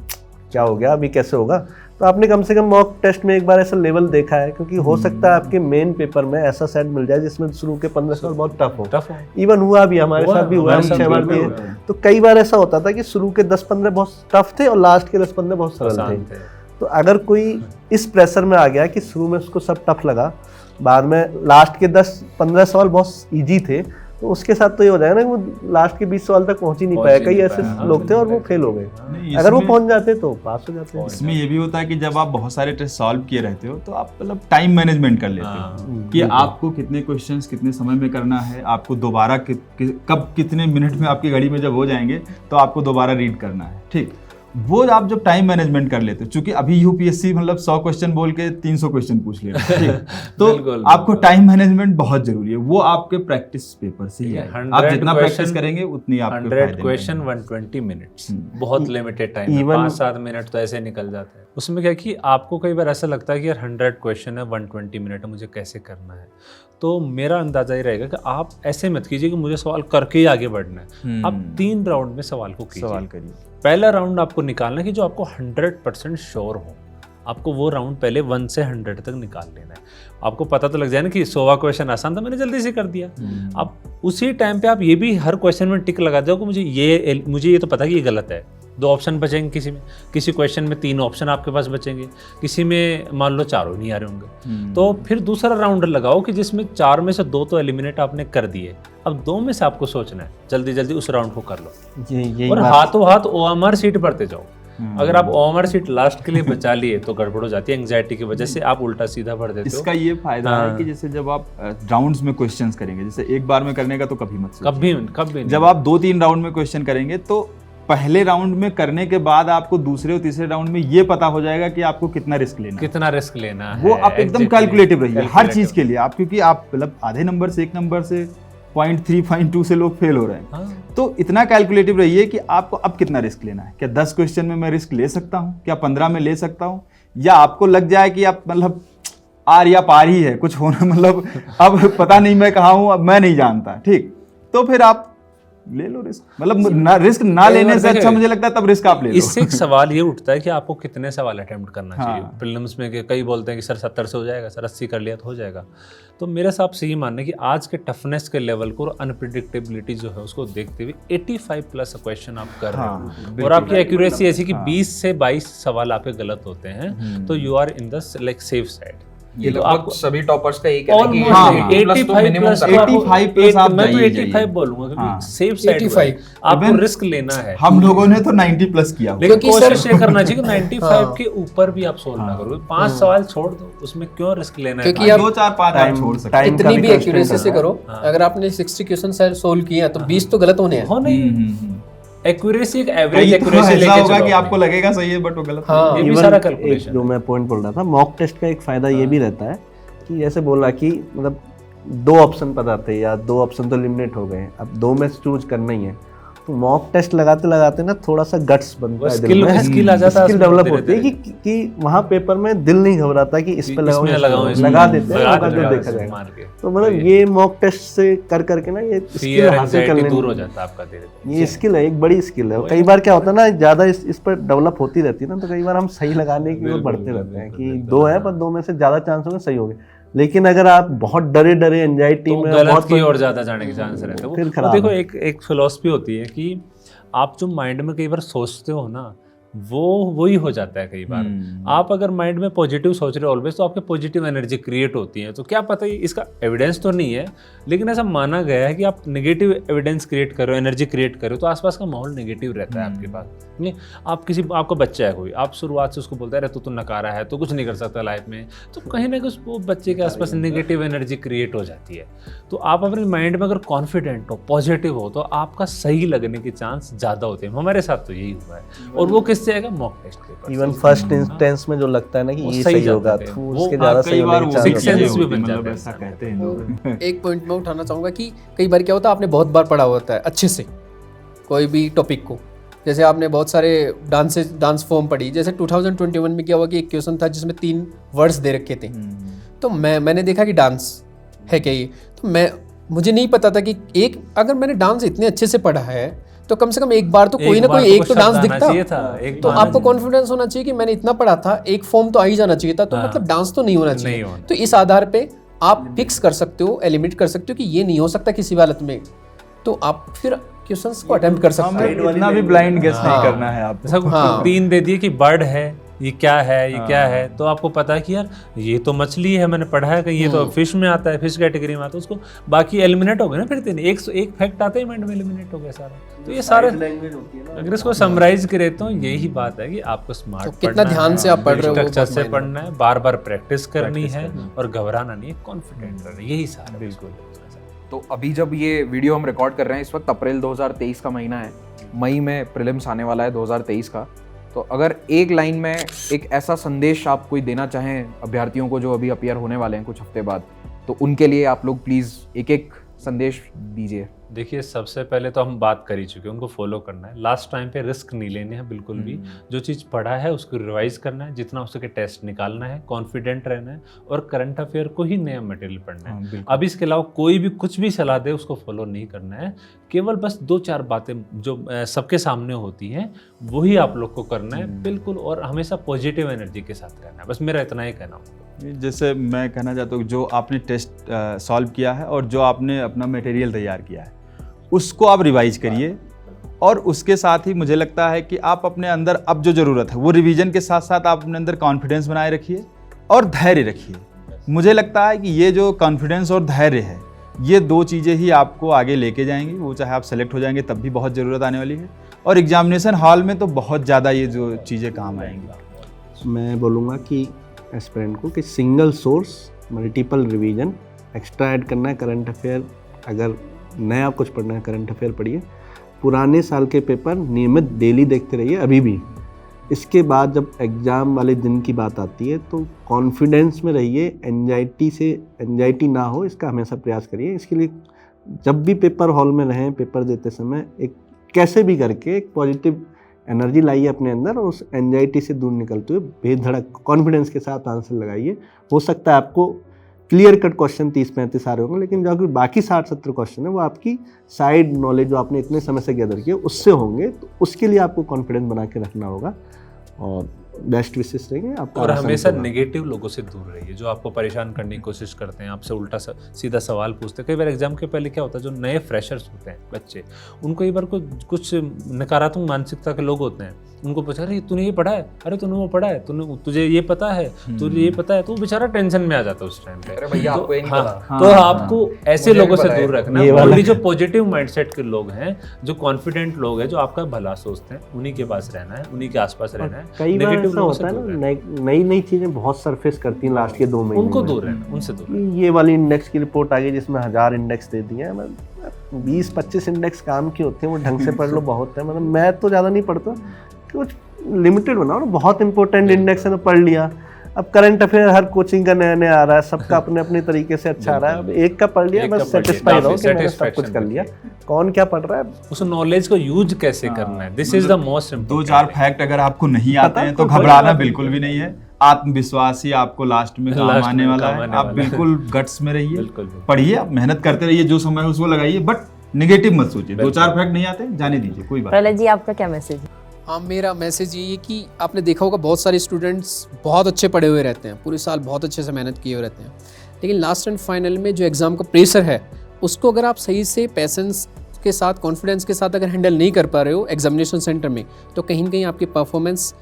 क्या हो गया, अभी कैसे होगा। तो आपने कम से कम मॉक टेस्ट में एक बार ऐसा लेवल देखा है, क्योंकि हो सकता है आपके मेन पेपर में ऐसा सेट मिल जाए जिसमें शुरू के 15 सवाल बहुत टफ हो। इवन हुआ भी, हमारे साथ भी हुआ, हम 6 बार दिए। तो कई बार ऐसा होता था कि शुरू के 10-15 बहुत टफ थे और लास्ट के 10-15 बहुत सरल थे। तो अगर कोई इस प्रेशर में आ गया कि शुरू में उसको सब टफ लगा, बाद में लास्ट के 10-15 सवाल बहुत ईजी थे, तो उसके साथ तो ये हो जाएगा ना कि वो लास्ट के 20 सवाल तक पहुंच ही नहीं पाया। कई ऐसे लोग थे और वो फेल हो गए, अगर वो पहुंच जाते तो पास हो जाते। इसमें ये भी होता है कि जब आप बहुत सारे टेस्ट सॉल्व किए रहते हो तो आप मतलब टाइम मैनेजमेंट कर लेते हो कि आपको कितने क्वेश्चंस कितने समय में करना है, आपको दोबारा कब कितने मिनट में आपकी घड़ी में जब हो जाएंगे तो आपको दोबारा रीड करना है। ठीक, वो आप जब टाइम मैनेजमेंट कर लेते हो, चूंकि अभी यूपीएससी मतलब 100 क्वेश्चन बोल के 300 क्वेश्चन पूछ ले रहा है, तो आपको टाइम मैनेजमेंट बहुत जरूरी है। वो आपके प्रैक्टिस पेपर से ही है। आप जितना प्रैक्टिस करेंगे उतनी आपके 100 क्वेश्चन 120 मिनट्स, बहुत लिमिटेड टाइम, 5-7 मिनट तो ऐसे निकल जाते हैं। उसमें क्या कि आपको कई बार ऐसा लगता है कि यार 100 क्वेश्चन है, 120 मिनट है, मुझे कैसे करना है। तो मेरा अंदाजा ये रहेगा कि आप ऐसे मत कीजिए कि मुझे सवाल करके ही आगे बढ़ना है। आप 3 राउंड में सवाल को कीजिए। सवाल करिए। पहला राउंड आपको निकालना है कि जो आपको 100% श्योर हो, आपको वो राउंड पहले 1 से 100 तक निकाल लेना है। आपको पता तो लग जाए ना कि 100वां क्वेश्चन आसान था, मैंने जल्दी से कर दिया। अब उसी टाइम पे आप ये भी हर क्वेश्चन में टिक लगा दो कि मुझे ये तो पता है कि ये गलत है। 2 ऑप्शन बचेंगे किसी में, किसी क्वेश्चन में 3 ऑप्शन आपके पास बचेंगे, किसी में मान लो 4 नहीं आ रहे होंगे। तो फिर दूसरा राउंड लगाओ कि जिसमें 4 में से 2 तो एलिमिनेट आपने कर दिए। अब 2 में से आपको सोचना है, जल्दी जल्दी उस राउंड को कर लो और हाथों हाथ OMR सीट पढ़ते जाओ। अगर आप OMR सीट लास्ट के लिए बचा लिए तो गड़बड़ हो जाती है, एंग्जाइटी की वजह से आप उल्टा सीधा पढ़ देते हो। इसका ये फायदा है कि जैसे जब आप राउंड्स में क्वेश्चंस करेंगे, जैसे एक बार में करने का तो कभी मत सोचिए। कभी जब आप 2-3 राउंड में क्वेश्चन करेंगे तो पहले राउंड में करने के बाद आपको दूसरे और तीसरे राउंड में ये पता हो जाएगा कि आपको कितना रिस्क लेना है। वो आप एकदम कैलकुलेटिव रहिए हर चीज के लिए। आप क्योंकि आप मतलब आधे नंबर से 1 नंबर से 0.3 0.2 से लोग फेल हो रहे हैं, तो इतना कैलकुलेटिव रहिए कि आपको अब कितना रिस्क लेना है। क्या 10 क्वेश्चन में मैं रिस्क ले सकता हूँ, क्या 15 में ले सकता हूँ, या आपको लग जाए कि आप मतलब आर या पार ही है, कुछ होना मतलब अब पता नहीं मैं कहाँ हूँ, अब मैं नहीं जानता, ठीक, तो फिर आप ले लो रिस्क। मतलब रिस्क ना लेने से अच्छा मुझे लगता है तब रिस्क आप ले लो। इससे एक सवाल ये उठता है कि आपको कितने सवाल अटेम्प्ट करना चाहिए प्रीलिम्स में। कई बोलते हैं कि सर 70 से हो जाएगा, सर 80 कर लिया तो हो जाएगा। तो मेरे हिसाब से ये मानना है कि आज के टफनेस के लेवल को और अनप्रिडिक्टेबिलिटी जो है उसको देखते हुए 85 प्लस क्वेश्चन आप कर रहे हो और आपकी एक्यूरेसी ऐसी कि 20 से 22 सवाल आपके गलत होते हैं, तो you are in the like safe side. ये तो लगभग सभी टॉपर्स का यही कहना है कि 85 प्लस 85 आप मैं तो जाइए 85 बोलूंगा क्योंकि सेफ साइड 85 आपको रिस्क लेना है। हम लोगों ने तो 90 प्लस किया हुआ। लेकिन कोशिश ये करना चाहिए कि 95 के ऊपर भी आप सोल्व ना करो। 5 सवाल छोड़ दो, उसमें क्यों रिस्क लेना है? क्योंकि आप 2 4 5 आप छोड़ सकते हैं। कितनी भी एक्यूरेसी से करो, अगर आपने 60 क्वेश्चन सोल्व किया तो 20 तो गलत होने हैं। हो नहीं, एक्यूरेसी एक एवरेज कई तो एक्यूरेसी ऐसा लेके होगा चलो कि आपको लगेगा सही है बट वो गलत हाँ, ये भी Even सारा एक कैलकुलेशन जो मैं पॉइंट बोल रहा था, मॉक टेस्ट का एक फायदा ये भी रहता है कि जैसे बोला कि मतलब 2 ऑप्शन पता थे या 2 ऑप्शन तो एलिमिनेट हो गए, अब 2 में से चूज करना ही है, तो मॉक टेस्ट लगाते लगाते ना थोड़ा सा गट्स बनता है, दिल में स्किल आ जाता है, स्किल डेवलप होती है कि वहाँ पेपर में दिल नहीं घबराता कि इस पे लगाऊं, लगा देते हैं, होगा जो देखा जाएगा। तो मतलब ये मॉक टेस्ट से कर करके ना ये स्किल हासिल करने दूर हो जाता है आपका धीरे। ये स्किल है, एक बड़ी स्किल है। कई बार क्या होता है ना, ज्यादा इस पर डेवलप होती रहती है ना, तो कई बार हम सही लगाने की ओर बढ़ते रहते हैं कि 2 है पर 2 में से ज्यादा चांस होंगे सही हो गए। लेकिन अगर आप बहुत डरे एंजाइटी में गलत की ओर ज्यादा जाने के चांस रहते हैं। फिर वो खराब देखो एक फिलॉसफी होती है कि आप जो माइंड में कई बार सोचते हो ना, वो वही हो जाता है कई बार। आप अगर माइंड में पॉजिटिव सोच रहे हो ऑलवेज, तो आपके पॉजिटिव एनर्जी क्रिएट होती है। तो क्या पता है, इसका एविडेंस तो नहीं है लेकिन ऐसा माना गया है कि आप नेगेटिव एविडेंस क्रिएट करो, एनर्जी क्रिएट करो, तो आसपास का माहौल नेगेटिव रहता है आपके पास। नहीं, आप आपका बच्चा है कोई, आप शुरुआत से उसको बोलते रहे तो नकारा है, तो कुछ नहीं कर सकता लाइफ में, तो कहीं ना कहीं वो बच्चे के आसपास नेगेटिव एनर्जी क्रिएट हो जाती है। तो आप अपने माइंड में अगर कॉन्फिडेंट हो, पॉजिटिव हो, तो आपका सही लगने के चांस ज़्यादा होते हैं। हमारे साथ तो यही हुआ है। और वो किससे आएगा? Mock test paper. Even first instance में जो लगता है ना कि ये सही होगा, तो उसके ज्यादा सही होने के सिक्स सेंस चांस भी बन जाता मतलब है। ऐसा कहते हैं लोग। एक पॉइंट मैं उठाना चाहूँगा कि कई बार क्या होता है, आपने बहुत बार पढ़ा होता है अच्छे से कोई भी टॉपिक को, जैसे आपने बहुत सारे डांस फॉर्म पढ़ी। जैसे 2021 में क्या हुआ कि एक क्वेश्चन था जिसमें 3 वर्ड्स दे रखे थे, तो मैंने देखा कि डांस है क्या ये, तो मुझे नहीं पता था कि अगर मैंने डांस इतने अच्छे से पढ़ा है तो कम से कम एक बार तो कोई ना कोई एक तो डांस दिखता। तो आपको कॉन्फिडेंस होना चाहिए कि मैंने इतना पढ़ा था, एक फॉर्म तो आ ही जाना चाहिए था, तो मतलब डांस तो नहीं होना चाहिए। तो इस आधार पे आप फिक्स कर सकते हो, एलिमिनेट कर सकते हो कि ये नहीं हो सकता किसी हालत में, तो आप फिर क्वेश्चंस को अटेम्प्ट कर सकते हो। इतना भी ब्लाइंड गेस नहीं करना है आपको। 3 दे दिए कि बर्ड है, ये क्या है, ये क्या है, तो आपको पता है कि यार ये तो मछली है, मैंने पढ़ा है कि ये तो फिश में आता है, फिश कैटेगरी में आता है, उसको बाकी एलिमिनेट हो गए ना। फिर 3 एक फैक्ट आता है माइंड में, एलिमिनेट हो गया सारा। तो ये सारे अगर इसको समराइज करें तो यही बात है कि आपको स्मार्ट तो कितना ध्यान से आप पढ़ रहे हो, स्ट्रक्चर से पढ़ना है, बार बार प्रैक्टिस करनी है और घबराना नहीं है, कॉन्फिडेंट रहना है, यही सारा। बिल्कुल। तो अभी जब ये वीडियो हम रिकॉर्ड कर रहे हैं, इस वक्त अप्रैल 2023 का महीना है, मई में प्रीलिम्स आने वाला है 2023 का। तो अगर एक लाइन में एक ऐसा संदेश आप कोई देना चाहें अभ्यर्थियों को जो अभी अपीयर होने वाले हैं कुछ हफ्ते बाद, तो उनके लिए आप लोग प्लीज़ एक संदेश दीजिए। देखिए, सबसे पहले तो हम बात कर ही चुके हैं, उनको फॉलो करना है, लास्ट टाइम पे रिस्क नहीं लेने हैं बिल्कुल भी। जो चीज़ पढ़ा है उसको रिवाइज करना है, जितना हो सके टेस्ट निकालना है, कॉन्फिडेंट रहना है और करंट अफेयर को ही नया मटेरियल पढ़ना है। अब इसके अलावा कोई भी कुछ भी सलाह दे उसको फॉलो नहीं करना है, केवल बस 2-4 बातें जो सबके सामने होती हैं वही आप लोग को करना है बिल्कुल, और हमेशा पॉजिटिव एनर्जी के साथ रहना है। बस मेरा इतना ही कहना होगा। जैसे मैं कहना चाहता हूँ, जो आपने टेस्ट सॉल्व किया है और जो आपने अपना मटेरियल तैयार किया है उसको आप रिवाइज करिए, और उसके साथ ही मुझे लगता है कि आप अपने अंदर अब जो ज़रूरत है वो रिवीजन के साथ साथ आप अपने अंदर कॉन्फिडेंस बनाए रखिए और धैर्य रखिए। मुझे लगता है कि ये जो कॉन्फिडेंस और धैर्य है, ये 2 चीज़ें ही आपको आगे लेके जाएंगी। वो चाहे आप सेलेक्ट हो जाएंगे तब भी बहुत ज़रूरत आने वाली है, और एग्जामिनेशन हॉल में तो बहुत ज़्यादा ये जो चीज़ें काम आएंगी। मैं बोलूँगा कि एस्पिरेंट को कि single source, multiple revision, extra add करना है करंट अफेयर। अगर नया कुछ पढ़ना है करंट अफेयर पढ़िए, पुराने साल के पेपर नियमित डेली देखते रहिए अभी भी। इसके बाद जब एग्ज़ाम वाले दिन की बात आती है तो कॉन्फिडेंस में रहिए, एंजाइटी ना हो इसका हमेशा प्रयास करिए। इसके लिए जब भी पेपर हॉल में रहें, पेपर देते समय एक कैसे भी करके एक पॉजिटिव एनर्जी लाइए अपने अंदर, और उस एंजाइटी से दूर निकलते हुए बेधड़क कॉन्फिडेंस के साथ आंसर लगाइए। हो सकता है आपको क्लियर कट क्वेश्चन 30-35 आ रहे होंगे, लेकिन जो बाकी 60-70 क्वेश्चन है वो आपकी साइड नॉलेज जो आपने इतने समय से गैदर किया उससे होंगे। तो उसके लिए आपको कॉन्फिडेंस बना के रखना होगा और बेस्ट विशेष रहेंगे आपका। और हमेशा नेगेटिव लोगों से दूर रहिए, जो आपको परेशान करने की कोशिश करते हैं, आपसे उल्टा सीधा सवाल पूछते हैं। कई बार एग्जाम के पहले क्या होता है, जो नए फ्रेशर्स होते हैं बच्चे, उनको एक बार कुछ नकारात्मक मानसिकता के लोग होते हैं, उनको पूछा, अरे तूने ये पढ़ा है, अरे तूने वो पढ़ा है, तुझे ये पता है, तुझे ये पता है, तो बेचारा टेंशन में आ जाता है उस टाइम पे। अरे भैया आपको ये नहीं पता। तो आपको ऐसे लोगों से दूर रखना है। ओनली जो पॉजिटिव माइंडसेट के लोग हैं, जो कॉन्फिडेंट लोग हैं, जो आपका भला सोचते हैं, उन्हीं के पास रहना है, उन्हीं के आसपास रहना है। कई बार ऐसा होता है ना, नई चीजें बहुत सरफेस करती हैं लास्ट के 2 महीने, उनको दूर रहना, उनसे दूर। ये वाली इंडेक्स की रिपोर्ट आ गई जिसमें 1000 इंडेक्स दे दिए हैं, 20-25 इंडेक्स काम की होते हैं, वो ढंग से पढ़ लो बहुत है। मतलब मैं तो ज़्यादा नहीं पढ़ता, कुछ लिमिटेड बनाओ ना। बहुत इंपॉर्टेंट इंडेक्स है तो पढ़ लिया। अब करंट अफेयर हर कोचिंग का नया आ रहा है, सबका अपने अपने तरीके से अच्छा आ रहा है। अब एक का पढ़ लिया, बस सेटिस्फाई रहो कि मैंने सब कुछ कर लिया। कौन क्या पढ़ रहा है, उस नॉलेज को यूज कैसे करना है, this is the most important. 2-4 fact अगर आपको नहीं आते हैं तो घबराना बिल्कुल भी नहीं है। आत्मविश्वास ही आपको लास्ट में काम आने वाला है। आप बिल्कुल गट्स में रहिए, पढ़िए, आप मेहनत करते रहिए, जो समय है उसको लगाइए, बट नेगेटिव मत सोचिए। 2-4 फैक्ट नहीं आते, जाने दीजिए, कोई बात। प्रहलाद जी, आपका क्या मैसेज है? हाँ, मेरा मैसेज ये है कि आपने देखा होगा बहुत सारे स्टूडेंट्स बहुत अच्छे पढ़े हुए रहते हैं, पूरे साल बहुत अच्छे से मेहनत किए हुए रहते हैं, लेकिन लास्ट एंड फाइनल में जो एग्ज़ाम का प्रेशर है उसको अगर आप सही से पेशेंस के साथ, कॉन्फिडेंस के साथ अगर हैंडल नहीं कर पा रहे हो एग्जामिनेशन सेंटर में, तो कहीं ना कहीं आपकी परफॉर्मेंस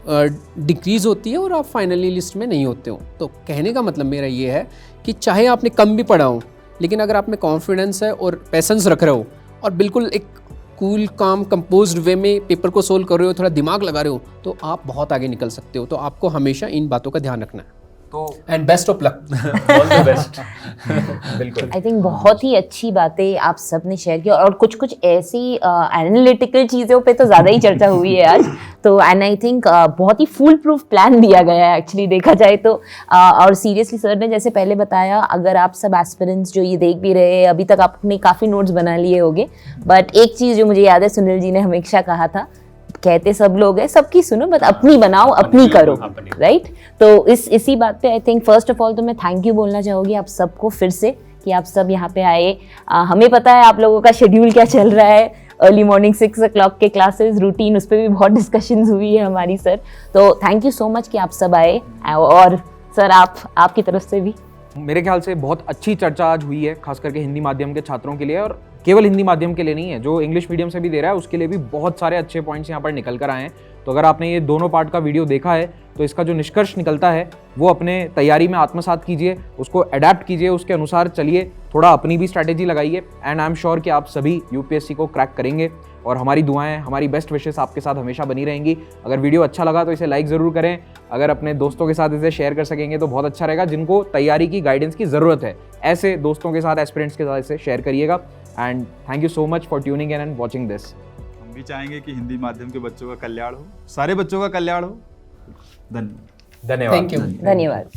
डिक्रीज़ होती है और आप फाइनली लिस्ट में नहीं होते हो। तो कहने का मतलब मेरा ये है कि चाहे आपने कम भी पढ़ा हो, लेकिन अगर आप में कॉन्फिडेंस है और पेशेंस रख रहे हो और बिल्कुल एक कूल काम कंपोज्ड वे में पेपर को सोल्व कर रहे हो, थोड़ा दिमाग लगा रहे हो, तो आप बहुत आगे निकल सकते हो। तो आपको हमेशा इन बातों का ध्यान रखना है। तो and best of luck, all the best. बिल्कुल आई थिंक बहुत ही अच्छी बातें आप सब ने शेयर की, और कुछ ऐसी एनालिटिकल चीज़ों पे तो ज़्यादा ही चर्चा हुई है आज। तो एंड आई थिंक बहुत ही फुल प्रूफ प्लान दिया गया है एक्चुअली देखा जाए तो। और सीरियसली सर ने जैसे पहले बताया, अगर आप सब एस्पिरेंट्स जो ये देख भी रहे हैं, अभी तक आपने काफ़ी नोट्स बना लिए होंगे, बट एक चीज़ जो मुझे याद है सुनील जी ने हमेशा कहा था, कहते सब लोग हैं सबकी सुनो बट अपनी बनाओ, अपनी करो, राइट। तो इसी बात पे I think first of all तो मैं थैंक यू बोलना चाहूँगी आप सबको फिर से कि आप सब यहाँ पे आए। हमें पता है आप लोगों का शेड्यूल क्या चल रहा है, अर्ली मॉर्निंग 6 o'clock के क्लासेस रूटीन, उस पर भी बहुत डिस्कशंस हुई है हमारी सर। तो थैंक यू सो मच कि आप सब आए, और सर आपकी तरफ से भी मेरे ख्याल से बहुत अच्छी चर्चा आज हुई है, खास करके हिंदी माध्यम के छात्रों के लिए, और केवल हिंदी माध्यम के लिए नहीं है, जो इंग्लिश मीडियम से भी दे रहा है उसके लिए भी बहुत सारे अच्छे पॉइंट्स यहाँ पर निकल कर आए हैं। तो अगर आपने ये दोनों पार्ट का वीडियो देखा है तो इसका जो निष्कर्ष निकलता है वो अपने तैयारी में आत्मसात कीजिए, उसको अडेप्ट कीजिए, उसके अनुसार चलिए, थोड़ा अपनी भी स्ट्रैटेजी लगाइए, एंड आई एम श्योर कि आप सभी यूपीएससी को क्रैक करेंगे। और हमारी दुआएं, हमारी बेस्ट विशेस आपके साथ हमेशा बनी रहेंगी। अगर वीडियो अच्छा लगा तो इसे लाइक ज़रूर करें, अगर अपने दोस्तों के साथ इसे शेयर कर सकेंगे तो बहुत अच्छा रहेगा, जिनको तैयारी की गाइडेंस की ज़रूरत है, ऐसे दोस्तों के साथ, एस्पिरेंट्स के साथ इसे शेयर करिएगा। And thank you so much for tuning in and watching this. हम भी चाहेंगे कि हिंदी माध्यम के बच्चों का कल्याण हो, सारे बच्चों का कल्याण हो। धन्यवाद। थैंक यू, धन्यवाद।